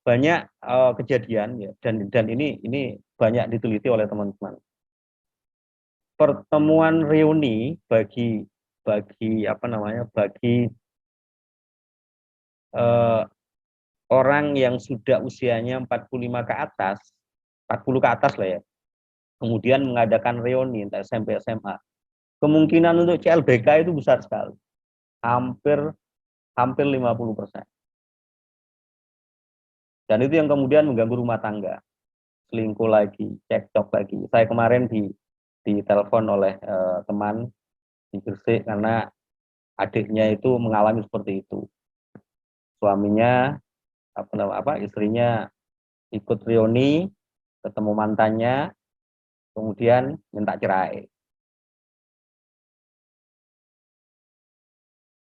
banyak kejadian ya, dan ini banyak diteliti oleh teman-teman. Pertemuan reuni bagi orang yang sudah usianya 45 ke atas, 40 ke atas lah ya. kemudian mengadakan reuni entah SMP SMA, kemungkinan untuk CLBK itu besar sekali, hampir 50%. Dan itu yang kemudian mengganggu rumah tangga, selingkuh lagi, cekcok lagi. Saya kemarin ditelepon oleh teman di Gresik karena adiknya itu mengalami seperti itu. Suaminya istrinya ikut reuni, ketemu mantannya, kemudian minta cerai.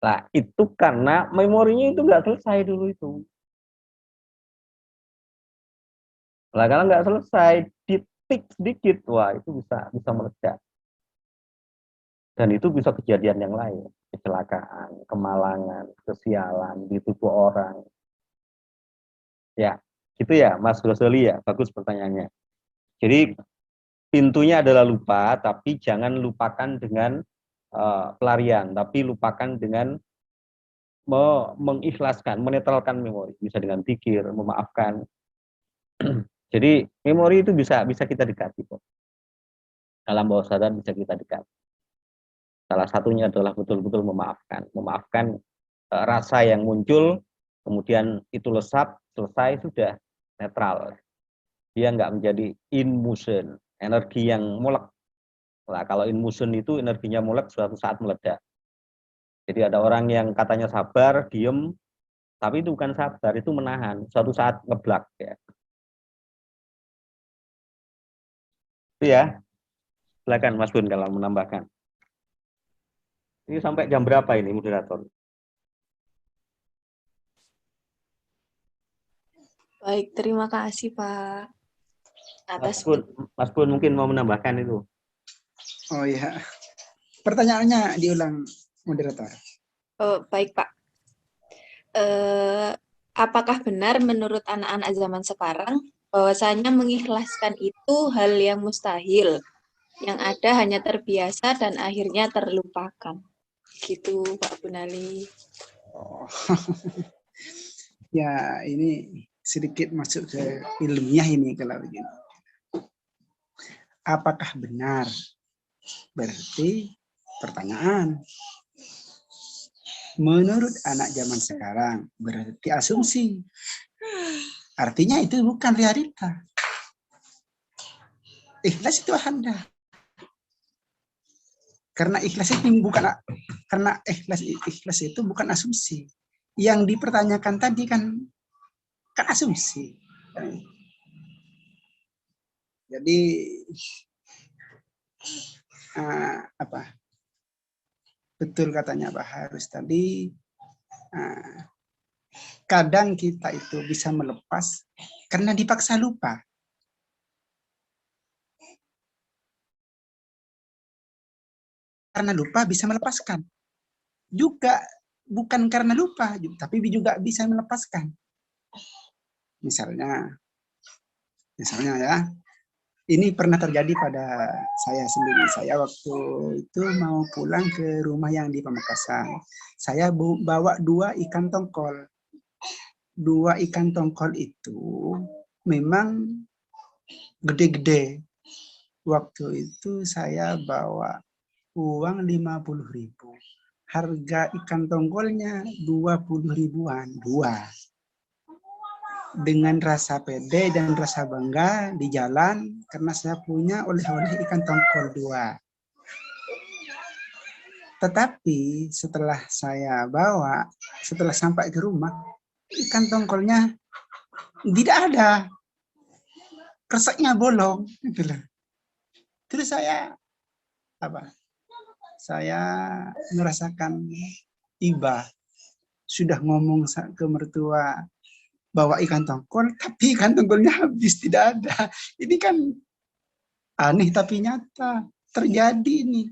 Nah, itu karena memorinya itu nggak selesai dulu itu. Nah, kalau nggak selesai, ditik sedikit, wah itu bisa meledak. Dan itu bisa kejadian yang lain, kecelakaan, kemalangan, kesialan di tubuh orang. Ya, gitu ya, Mas Rosoli ya, bagus pertanyaannya. Jadi pintunya adalah lupa, tapi jangan lupakan dengan pelarian, tapi lupakan dengan mengikhlaskan, menetralkan memori, bisa dengan pikir, memaafkan. Jadi memori itu bisa kita dekati kok. Alam bawah sadar bisa kita dekati. Salah satunya adalah betul-betul memaafkan rasa yang muncul, kemudian itu lesap, selesai, sudah netral. Dia nggak menjadi in motion, energi yang molek. Nah, kalau in motion itu energinya molek, suatu saat meledak. Jadi ada orang yang katanya sabar, diem, tapi itu bukan sabar, itu menahan. Suatu saat ngeblak ya. Itu ya. Silakan Mas Gun kalau menambahkan. Ini sampai jam berapa ini moderator? Baik, terima kasih Pak atas Mas Gun mungkin mau menambahkan itu. Oh ya, pertanyaannya diulang moderator. Oh, baik Pak. Apakah benar menurut anak-anak zaman sekarang bahwasanya mengikhlaskan itu hal yang mustahil, yang ada hanya terbiasa dan akhirnya terlupakan? Gitu Pak Bunali. Oh. Ya, ini sedikit masuk ke ilmiah ini kalau begini. Apakah benar? Berarti pertanyaan. Menurut anak zaman sekarang berarti asumsi. Artinya itu bukan realita. Ikhlas itu ada. Karena ikhlas itu bukan ikhlas itu bukan asumsi. Yang dipertanyakan tadi kan asumsi. Jadi betul katanya Pak Harus tadi, kadang kita itu bisa melepas karena dipaksa lupa. Karena lupa bisa melepaskan. Juga bukan karena lupa, tapi juga bisa melepaskan. Misalnya ya, ini pernah terjadi pada saya sendiri. Saya waktu itu mau pulang ke rumah yang di Pamekasan. Saya bawa 2 ikan tongkol. 2 ikan tongkol itu memang gede-gede. Waktu itu saya bawa uang 50.000. Harga ikan tongkolnya 20 ribuan, 2. Dengan rasa pede dan rasa bangga di jalan karena saya punya oleh-oleh ikan tongkol 2. Tetapi setelah saya bawa, setelah sampai ke rumah, ikan tongkolnya tidak ada. Kreseknya bolong. Terus saya merasakan iba. Sudah ngomong ke mertua bawa ikan tongkol, tapi ikan tongkolnya habis, tidak ada. Ini kan aneh tapi nyata. Terjadi ini.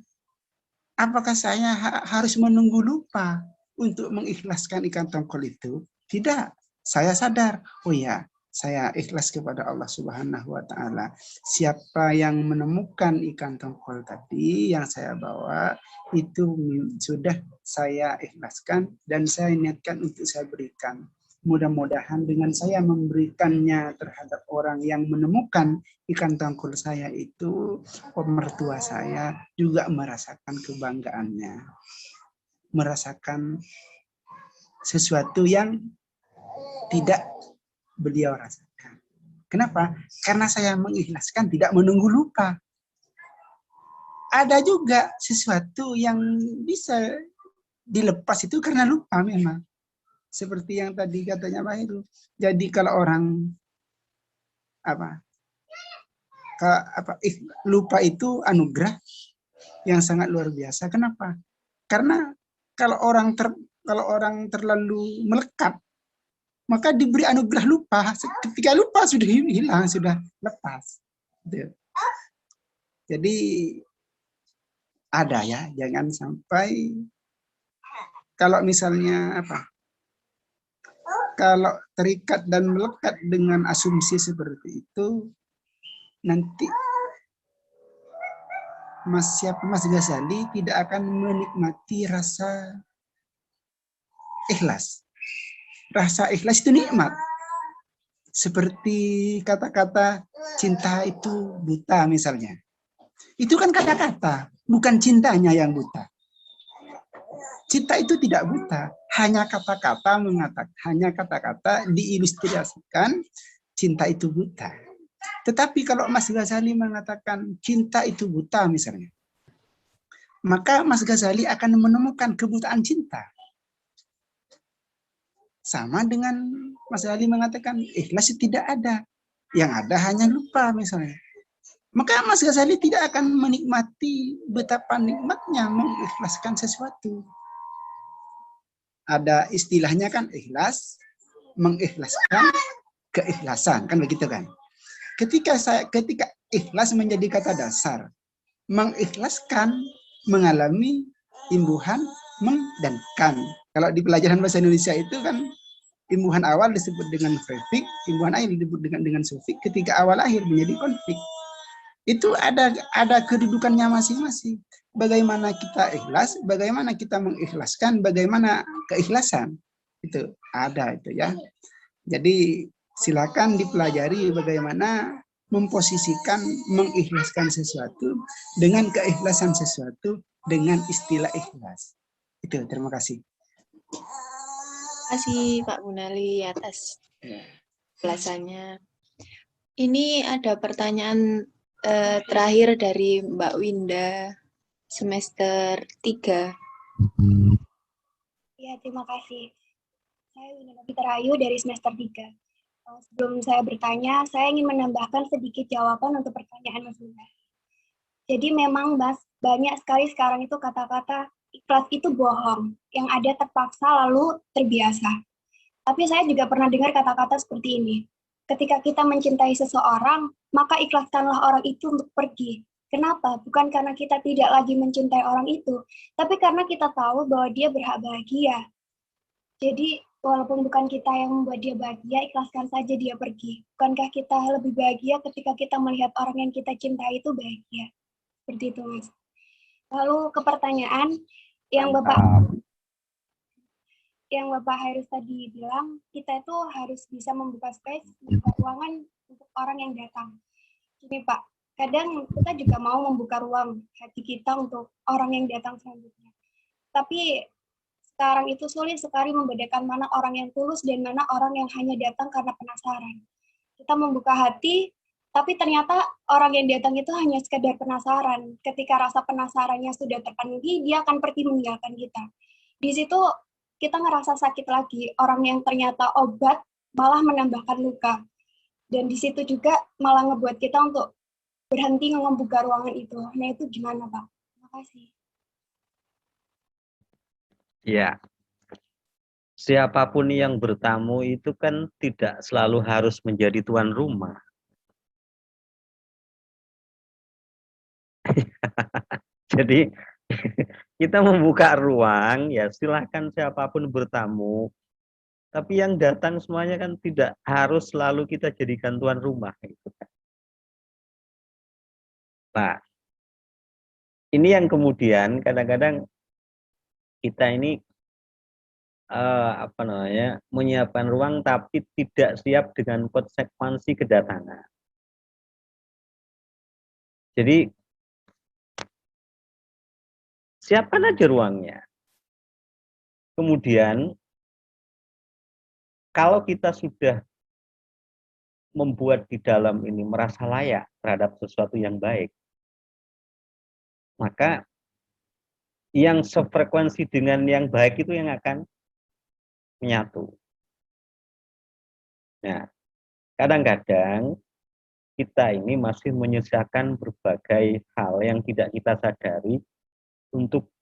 Apakah saya harus menunggu lupa untuk mengikhlaskan ikan tongkol itu? Tidak. Saya sadar, oh ya, saya ikhlas kepada Allah Subhanahu wa Ta'ala. Siapa yang menemukan ikan tongkol tadi yang saya bawa, itu sudah saya ikhlaskan dan saya niatkan untuk saya berikan. mudah-mudahan dengan saya memberikannya terhadap orang yang menemukan ikan tongkol saya itu, pemertua saya juga merasakan kebanggaannya, merasakan sesuatu yang tidak beliau rasakan. Kenapa? Karena saya mengikhlaskan, tidak menunggu lupa. Ada juga sesuatu yang bisa dilepas itu karena lupa memang. Seperti yang tadi katanya Pak Heru. Jadi kalau orang lupa itu anugerah yang sangat luar biasa. Kenapa? Karena kalau orang terlalu melekat, maka diberi anugerah lupa. Ketika lupa sudah hilang, sudah lepas. Jadi ada ya, jangan sampai kalau misalnya kalau terikat dan melekat dengan asumsi seperti itu, nanti Mas Ghazali tidak akan menikmati rasa ikhlas. Rasa ikhlas itu nikmat. Seperti kata-kata cinta itu buta misalnya. Itu kan kata-kata, bukan cintanya yang buta. Cinta itu tidak buta, hanya kata-kata diilustrasikan cinta itu buta. Tetapi kalau Mas Ghazali mengatakan cinta itu buta misalnya, maka Mas Ghazali akan menemukan kebutaan cinta. Sama dengan Mas Ghazali mengatakan ikhlas tidak ada, yang ada hanya lupa misalnya. Maka Mas Ghazali tidak akan menikmati betapa nikmatnya mengikhlaskan sesuatu. Ada istilahnya kan ikhlas, mengikhlaskan keikhlasan, kan begitu kan? Ketika ikhlas menjadi kata dasar, mengikhlaskan mengalami imbuhan meng dan kan. Kalau di pelajaran bahasa Indonesia itu kan imbuhan awal disebut dengan prefik, imbuhan akhir disebut dengan sufik, ketika awal akhir menjadi konflik. Itu ada kedudukannya masing-masing. Bagaimana kita ikhlas, bagaimana kita mengikhlaskan, bagaimana keikhlasan. Itu ada itu ya. Jadi silakan dipelajari bagaimana memposisikan, mengikhlaskan sesuatu dengan keikhlasan sesuatu dengan istilah ikhlas. Itu, terima kasih. Terima kasih Pak Gunali atas ulasannya. Ini ada pertanyaan terakhir dari Mbak Winda, semester 3. Ya, terima kasih. Saya Winda Novita Rayu dari semester 3. Sebelum saya bertanya, saya ingin menambahkan sedikit jawaban untuk pertanyaan Mas Winda. Jadi memang Mas, banyak sekali sekarang itu kata-kata ikhlas itu bohong, yang ada terpaksa lalu terbiasa. Tapi saya juga pernah dengar kata-kata seperti ini. Ketika kita mencintai seseorang, maka ikhlaskanlah orang itu untuk pergi. Kenapa? Bukan karena kita tidak lagi mencintai orang itu, tapi karena kita tahu bahwa dia berhak bahagia. Jadi, walaupun bukan kita yang membuat dia bahagia, ikhlaskan saja dia pergi. Bukankah kita lebih bahagia ketika kita melihat orang yang kita cintai itu bahagia? Seperti itu, Mas. Lalu ke pertanyaan yang Bapak Hairus tadi bilang, kita itu harus bisa membuka space, membuka ruangan untuk orang yang datang. Gini Pak, kadang kita juga mau membuka ruang hati kita untuk orang yang datang selanjutnya. Tapi sekarang itu sulit sekali membedakan mana orang yang tulus dan mana orang yang hanya datang karena penasaran. Kita membuka hati, tapi ternyata orang yang datang itu hanya sekedar penasaran. Ketika rasa penasarannya sudah terpenuhi, dia akan pergi meninggalkan kita. Di situ kita ngerasa sakit lagi, orang yang ternyata obat malah menambahkan luka. Dan di situ juga malah ngebuat kita untuk berhenti membuka ruangan itu. Nah itu gimana Pak? Terima kasih. Ya, siapapun yang bertamu itu kan tidak selalu harus menjadi tuan rumah. Jadi kita membuka ruang, ya silahkan siapapun bertamu. Tapi yang datang semuanya kan tidak harus selalu kita jadikan tuan rumah. Nah, ini yang kemudian kadang-kadang kita ini apa namanya, menyiapkan ruang tapi tidak siap dengan konsekuensi kedatangan. Jadi siapkan aja ruangnya. Kemudian kalau kita sudah membuat di dalam ini merasa layak terhadap sesuatu yang baik, maka yang sefrekuensi dengan yang baik itu yang akan menyatu. Nah, kadang-kadang kita ini masih menyisakan berbagai hal yang tidak kita sadari untuk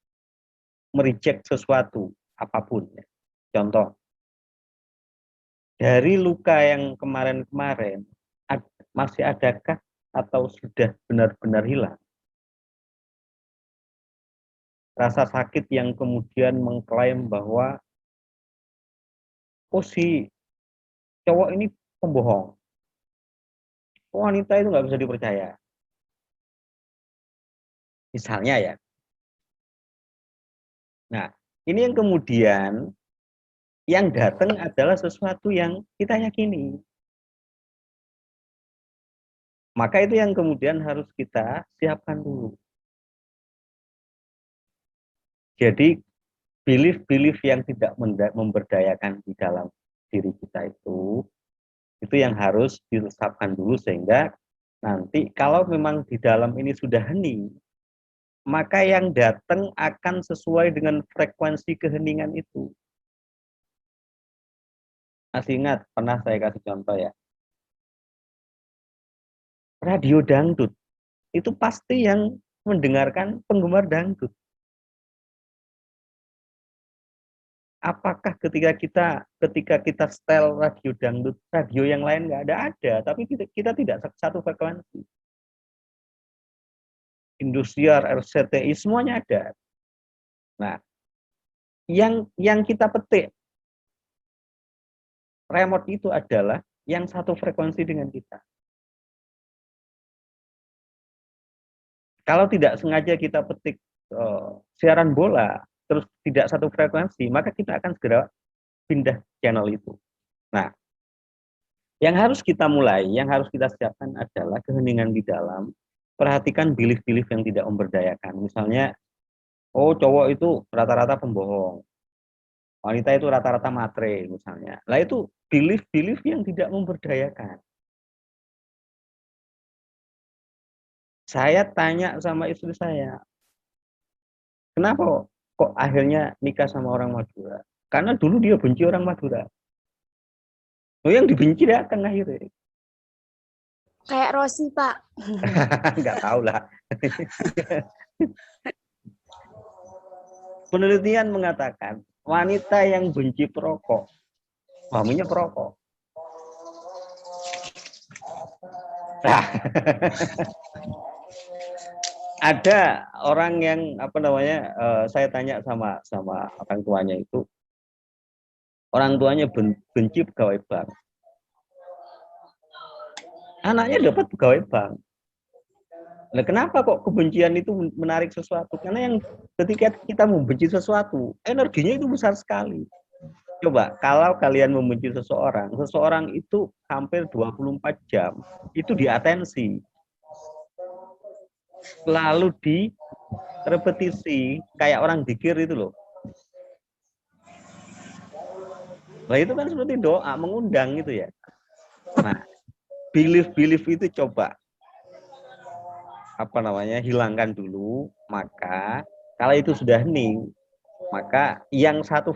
mereject sesuatu apapun. Contoh, dari luka yang kemarin-kemarin masih adakah atau sudah benar-benar hilang rasa sakit yang kemudian mengklaim bahwa oh si cowok ini pembohong, wanita itu nggak bisa dipercaya, misalnya ya. Nah, ini yang kemudian yang datang adalah sesuatu yang kita yakini. Maka itu yang kemudian harus kita siapkan dulu. Jadi belief-belief yang tidak memberdayakan di dalam diri kita itu yang harus diresapkan dulu, sehingga nanti kalau memang di dalam ini sudah hening, maka yang datang akan sesuai dengan frekuensi keheningan itu. Masih ingat, pernah saya kasih contoh ya, radio dangdut, itu pasti yang mendengarkan penggemar dangdut. Apakah ketika kita setel radio dangdut, radio yang lain nggak ada, tapi kita tidak satu frekuensi. Indosiar, RCTI, semuanya ada. Nah, yang kita petik remote itu adalah yang satu frekuensi dengan kita. Kalau tidak sengaja kita petik siaran bola, terus tidak satu frekuensi, maka kita akan segera pindah channel itu. Nah, yang harus kita mulai, yang harus kita siapkan adalah keheningan di dalam. Perhatikan belief-belief yang tidak memberdayakan. Misalnya, oh cowok itu rata-rata pembohong, wanita itu rata-rata matre misalnya. Lah itu belief-belief yang tidak memberdayakan. Saya tanya sama istri saya, kenapa kok akhirnya nikah sama orang Madura? Karena dulu dia benci orang Madura. Oh, yang dibenci datang akhirnya. Kayak Rosi, Pak. Nggak tahu lah. Penelitian mengatakan wanita yang benci perokok, suaminya perokok. Nah, ada orang yang saya tanya sama orang tuanya itu, orang tuanya benci pegawai bank, anaknya dapat pegawai bank. Nah, kenapa kok kebencian itu menarik sesuatu? Karena yang ketika kita membenci sesuatu, energinya itu besar sekali. Coba kalau kalian membenci seseorang itu hampir 24 jam itu diatensi, lalu direpetisi kayak orang zikir itu loh. Nah itu kan seperti doa mengundang itu ya. Nah, belief itu coba hilangkan dulu, maka kalau itu sudah hening, maka yang satu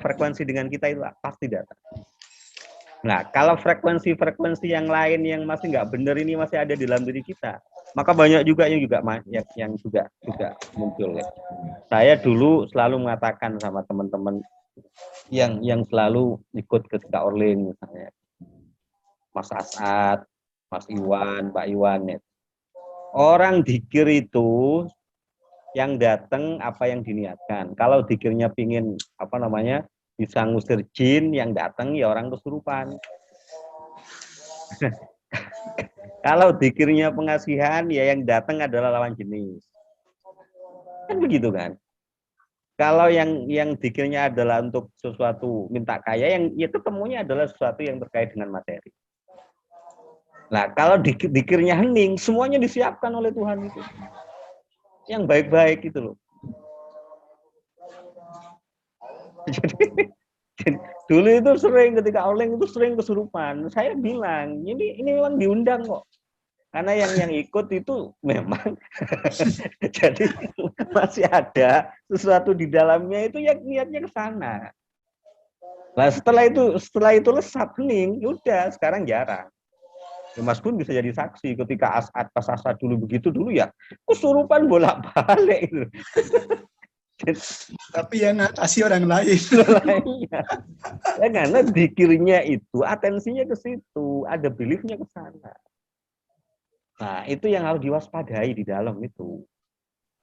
frekuensi dengan kita itu pasti datang. Nah, kalau frekuensi yang lain yang masih nggak benar ini masih ada di dalam diri kita, maka banyak juga yang juga muncul ya. Saya dulu selalu mengatakan sama teman-teman yang selalu ikut ke Kak Orlin misalnya, Mas Asad, Mas Iwan, Pak Iwan ya. Orang dikir itu yang datang apa yang diniatkan. Kalau dikirnya pingin bisa ngusir jin, yang datang ya orang kesurupan. Kalau dikirnya pengasihan ya yang datang adalah lawan jenis. Kan begitu kan? Kalau yang dikirnya adalah untuk sesuatu minta kaya, yang ya ketemunya adalah sesuatu yang terkait dengan materi. Nah, kalau dikirnya hening, semuanya disiapkan oleh Tuhan itu. Yang baik-baik itu loh. Jadi, dulu itu sering ketika Oleng itu sering kesurupan. Saya bilang, ini memang diundang kok. Karena yang ikut itu memang jadi masih ada sesuatu di dalamnya itu yang niatnya ke sana. Nah, setelah itu lesat hening, udah sekarang jarang. Ya, Mas Gun bisa jadi saksi ketika pas Asad dulu begitu dulu ya kesurupan bolak-balik itu. Tapi yang ngatasi orang lain. Ya, karena dikirnya itu atensinya ke situ, ada beliefnya ke sana. Nah, itu yang harus diwaspadai di dalam itu.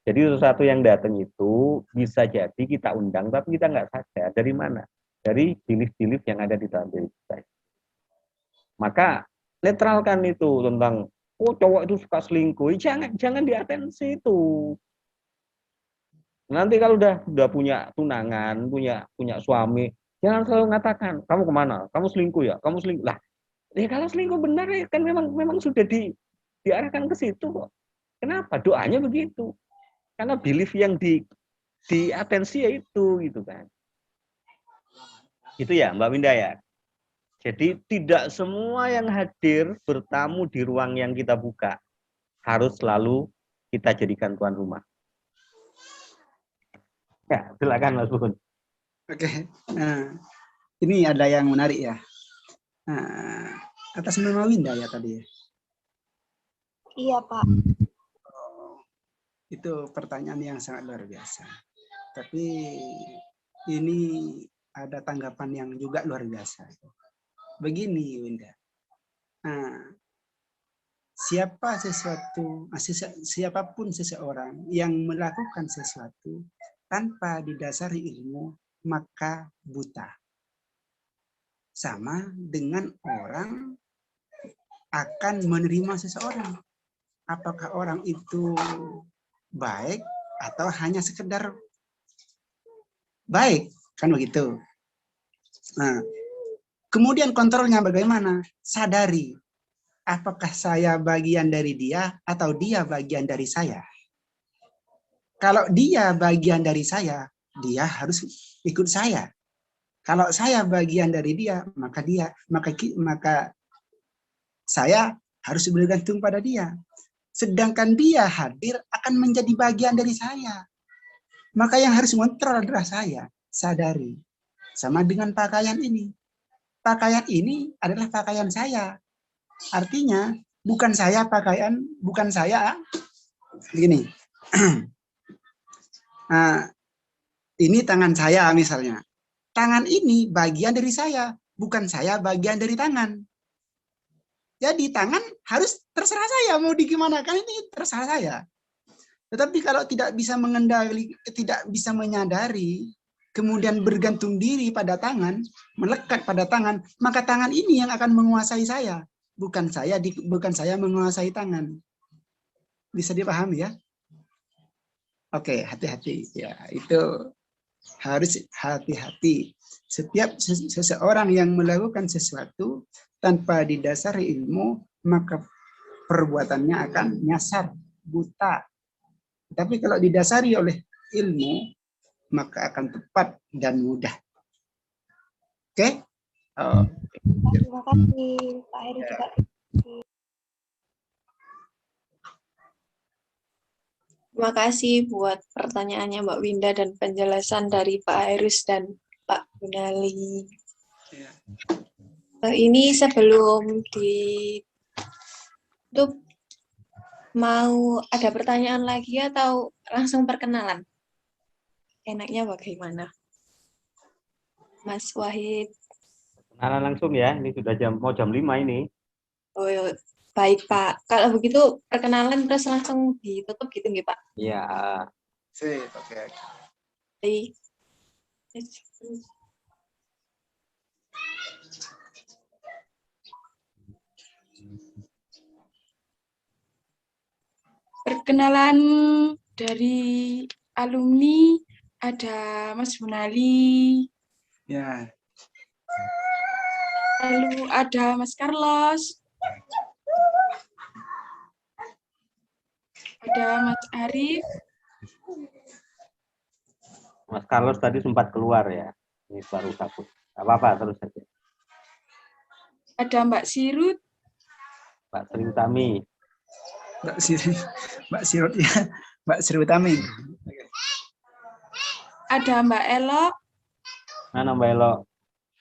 Jadi sesuatu yang datang itu bisa jadi kita undang, tapi kita nggak sadar dari mana. Dari belief-belief yang ada di dalam diri kita. Maka netralkan itu tentang, oh cowok itu suka selingkuh. Jangan diatensi itu. Nanti kalau udah punya tunangan, punya suami, jangan selalu mengatakan, kamu kemana? Kamu selingkuh ya? Kamu selingkuh. Lah, ya kalau selingkuh benar ya kan memang sudah diarahkan ke situ kok. Kenapa? Doanya begitu. Karena belief yang di atensi ya itu gitu kan. Itu ya Mbak Winda ya. Jadi tidak semua yang hadir bertamu di ruang yang kita buka harus selalu kita jadikan tuan rumah. Ya, silakan Mas Bun. Oke. Nah, ini ada yang menarik ya. Nah, atas nama Winda ya tadi ya. Iya, Pak. Itu pertanyaan yang sangat luar biasa. Tapi ini ada tanggapan yang juga luar biasa. Begini, Winda. Nah, siapapun seseorang yang melakukan sesuatu tanpa didasari ilmu, maka buta. Sama dengan orang akan menerima seseorang. Apakah orang itu baik atau hanya sekedar baik, kan begitu. Nah, kemudian kontrolnya bagaimana? Sadari, apakah saya bagian dari dia atau dia bagian dari saya? Kalau dia bagian dari saya, dia harus ikut saya. Kalau saya bagian dari dia, maka saya harus bergantung pada dia. Sedangkan dia hadir akan menjadi bagian dari saya. Maka yang harus mengontrol adalah saya. Sadari. Sama dengan pakaian ini. Pakaian ini adalah pakaian saya. Artinya, bukan saya begini. Nah, ini tangan saya misalnya. Tangan ini bagian dari saya. Bukan saya bagian dari tangan. Jadi tangan harus terserah saya mau digimanakan, ini terserah saya. Tetapi kalau tidak bisa mengendali, tidak bisa menyadari, kemudian bergantung diri pada tangan, melekat pada tangan, maka tangan ini yang akan menguasai saya, bukan saya menguasai tangan. Bisa dipahami ya? Oke, hati-hati ya. Itu harus hati-hati. Setiap seseorang yang melakukan sesuatu tanpa didasari ilmu, maka perbuatannya akan nyasar, buta. Tapi kalau didasari oleh ilmu, maka akan tepat dan mudah. Oke? Terima kasih, Pak Heri juga. Terima kasih buat pertanyaannya Mbak Winda dan penjelasan dari Pak Heris dan Pak Gunali. Ini sebelum ditutup, mau ada pertanyaan lagi atau langsung perkenalan? Enaknya bagaimana? Mas Wahid. Perkenalan langsung ya, ini sudah mau jam 5 ini. Oh, baik Pak. Kalau begitu perkenalan terus langsung ditutup gitu nggih Pak? Iya. Sip, oke. Baik. Perkenalan dari alumni Ada Mas Bunali. Ya. Lalu ada Mas Carlos. Ada Mas Arif. Mas Carlos tadi sempat keluar ya. Ini baru kabut. Gak apa-apa, terus saja. Ada Mbak Sirut. Mbak Sri Utami. Mbak Sirut ya. Mbak Sri Utami. Ada Mbak Elok. Mana Mbak Elo?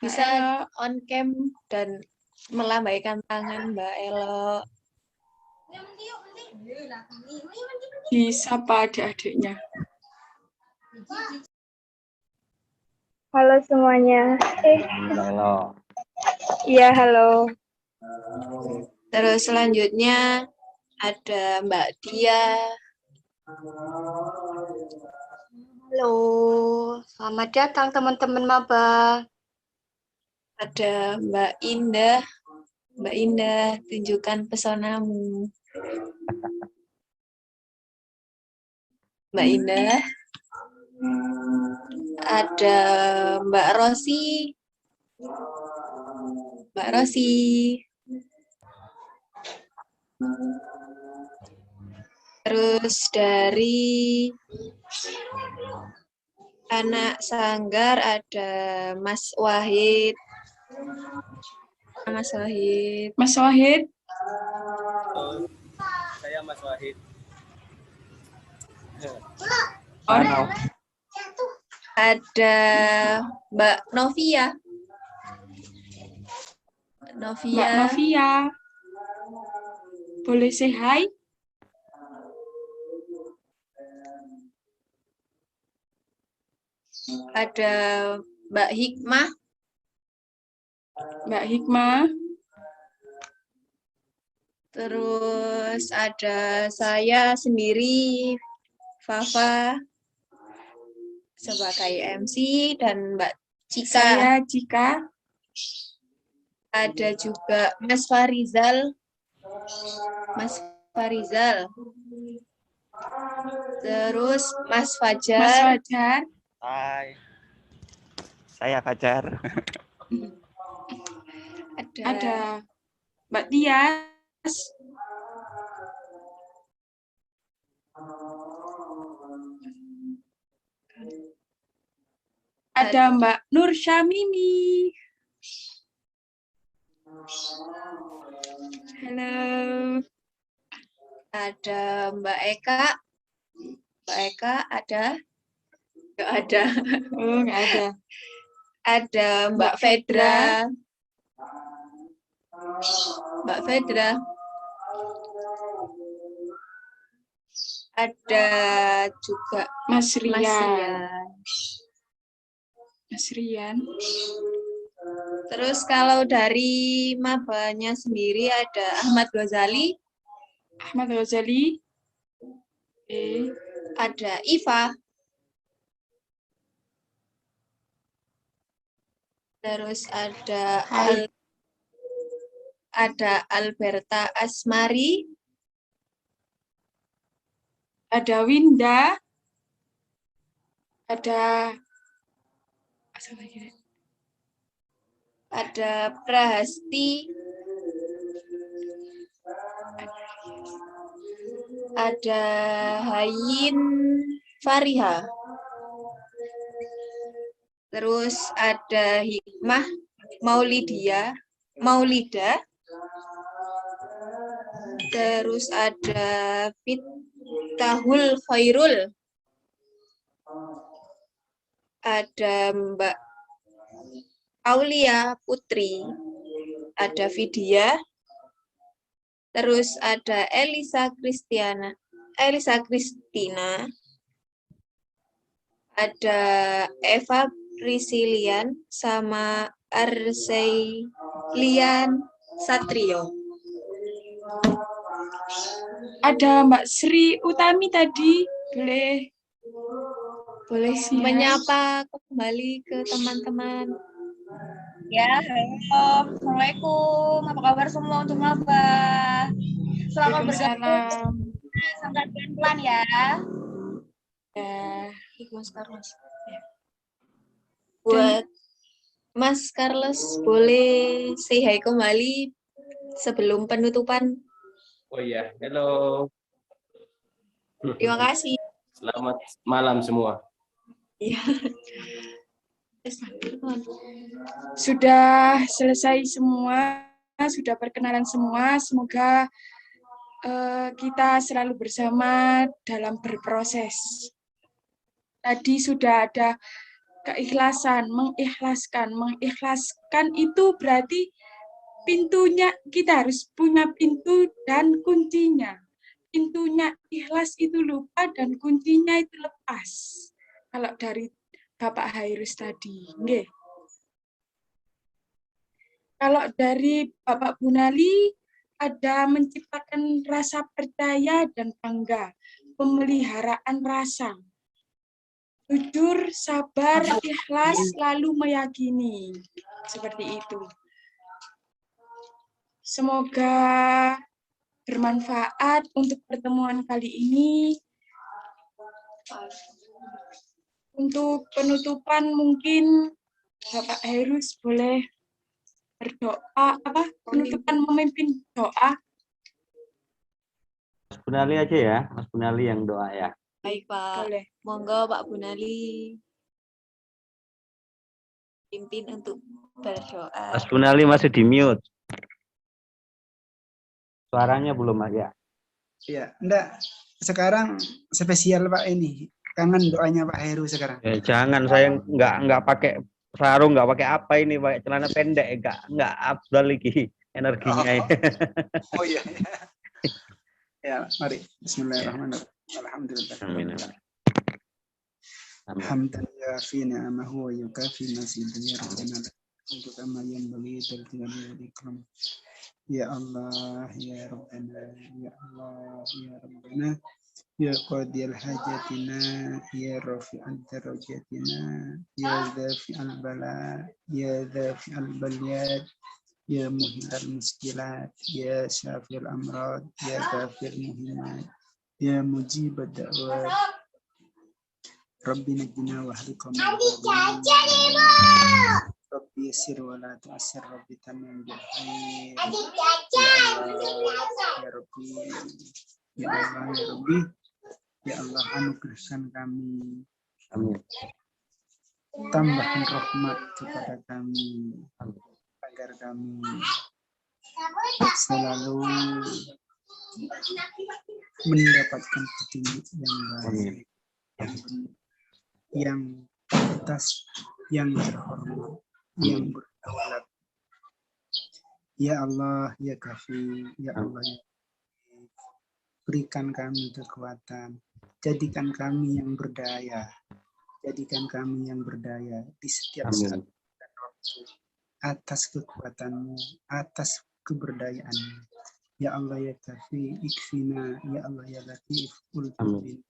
Bisa on cam dan melambaikan tangan Mbak Elo. Disapa adik-adiknya. Halo semuanya. Mbak Elo. Iya, halo. Terus selanjutnya ada Mbak Dia. Halo, selamat datang teman-teman maba. Ada Mbak Indah. Mbak Indah, tunjukkan pesonamu. Mbak Indah. Ada Mbak Rosi. Mbak Rosi. Terus dari anak sanggar ada Mas Wahid. Mas Wahid. Mas Wahid. Saya Mas Wahid. Oh. Ada Mbak Novia. Mbak Novia. Boleh say hi? Ada Mbak Hikmah. Mbak Hikmah. Terus ada saya sendiri, Fafa, sebagai MC, dan Mbak Cika. Saya Cika. Ada juga Mas Farizal. Mas Farizal. Terus Mas Fajar. Mas Fajar. Hai. Saya Fajar. Ada Mbak Tias. Ada Mbak Nur Syamimi. Halo. Ada Mbak Eka. Mbak Eka ada? Nggak ada. Oh, nggak ada. Ada Mbak Fedra. Mbak Fedra. Ada juga Mas Rian. Mas Rian. Terus kalau dari mabanya sendiri ada Ahmad Ghazali. Ahmad Ghazali. Ada Iva. Terus ada Alberta Asmari. Ada Winda. Ada Prahasti. Ada Hayin Fariha. Terus ada Hikmah Maulida. Terus ada Fitahul Khairul. Ada Mbak Aulia Putri. Ada Vidya. Terus ada Elisa Kristina. Ada Eva Priscilian sama Arseilian Satrio. Ada Mbak Sri Utami tadi. Boleh sih menyapa kembali ke teman-teman. Ya, halo. Assalamualaikum. Apa kabar semua untuk maba? Selamat bergabung. Sampai pelan-pelan ya. Ya, Mas Carlos. Buat Mas Carlos, boleh say hi kembali sebelum penutupan. Oh iya, halo. Terima kasih. Selamat malam semua. Iya. Sudah selesai semua, sudah perkenalan semua. Semoga kita selalu bersama dalam berproses. Tadi sudah ada keikhlasan, mengikhlaskan. Mengikhlaskan itu berarti pintunya, kita harus punya pintu dan kuncinya. Pintunya ikhlas itu lupa dan kuncinya itu lepas. Kalau dari Bapak Hairus tadi. Nggih. Kalau dari Bapak Bunali, ada menciptakan rasa percaya dan bangga, pemeliharaan rasa. Jujur, sabar, ikhlas, lalu meyakini. Seperti itu. Semoga bermanfaat untuk pertemuan kali ini. Untuk penutupan mungkin Bapak Hairus boleh berdoa, penutupan memimpin doa. Mas Bunali aja ya, Mas Bunali yang doa ya. Baik Pak, Boleh. monggo Pak Bunali pimpin untuk berdoa. Mas Bunali masih di mute. Suaranya belum ya? Iya, enggak. Sekarang spesial Pak ini. Kangen doanya Pak Heru sekarang. Jangan, saya nggak pakai sarung, nggak pakai apa ini, pakai celana pendek, nggak afdal lagi energinya. Oh iya. Ya, mari. Bismillahirrahmanirrahim. Alhamdulillah. Amin. Hamdan ya fi ni'amahu wa yukafi mazidihi rabbana untuk kama yanbaghi tartiban wa ikram. Ya Allah, ya Rabbana, ya Allah, ya Rabbana, ya qadiyal hajatina, ya rafi'al darajatina, ya dafi'al bala, ya dafi'al baliyat, ya muhilal muskilat, ya syafil amrad, ya kafir muhimmat, ya mujibad da'wat. Rabbi najina wa ahlikum Rabbi yasir wa la tu'assir Rabbi tamam bil khair. Ya Rabbi, ya Allah, ya Rabbi, ya Allah anugerahkan kami. Amin. Tambahkan rahmat kepada kami agar kami selalu mendapatkan petunjuk yang baik, yang atas, yang terhormat, yang berdaulat. Ya Allah, ya Kafi, ya Allah, ya berikan kami kekuatan, jadikan kami yang berdaya, jadikan kami yang berdaya di setiap saat dan waktu, atas kekuatanmu, atas keberdayaanmu. Ya Allah, ya Kafi, ikfina, ya Allah, ya Latif, ulfin.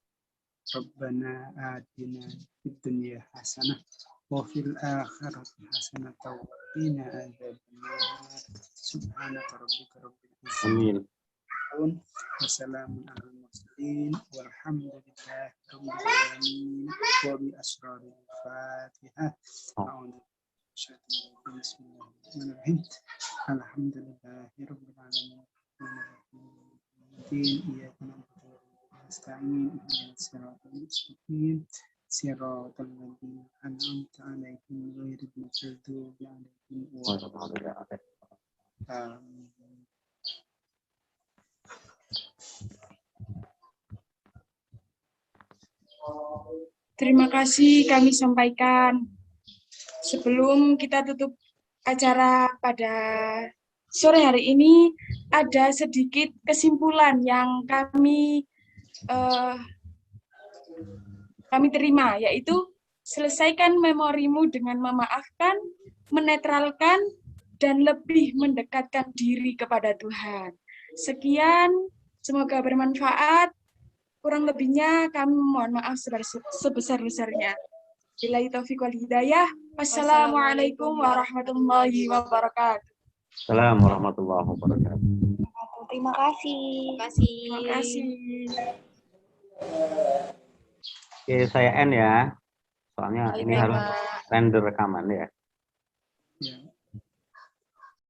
Rabbana atina fid dunya hasanah wa fil akhirati hasanah wa qina adzabannar. Subhanaka rabbika rabbil izzati wa salamun alal mursalin walhamdulillahi rabbil alamin wa bi asraril Fatihah. Bismillahirrahmanirrahim. Alhamdulillahi rabbil alamin. Nasta'in ihdinas siratal mustaqim siratal ladzina an'amta 'alaihim ghairil maghdubi 'alaihim waladdallin. Terima kasih kami sampaikan. Sebelum kita tutup acara pada sore hari ini, ada sedikit kesimpulan yang kami terima, yaitu selesaikan memorimu dengan memaafkan, menetralkan, dan lebih mendekatkan diri kepada Tuhan. Sekian, semoga bermanfaat. Kurang lebihnya kami mohon maaf sebesar-besarnya. Billahi taufiq wal hidayah. Wassalamualaikum warahmatullahi wabarakatuh. Assalamualaikum warahmatullahi wabarakatuh. Terima kasih. Terima kasih. Oke, saya N ya. Soalnya Baik, ini Pak. harus render rekaman ya. Ya.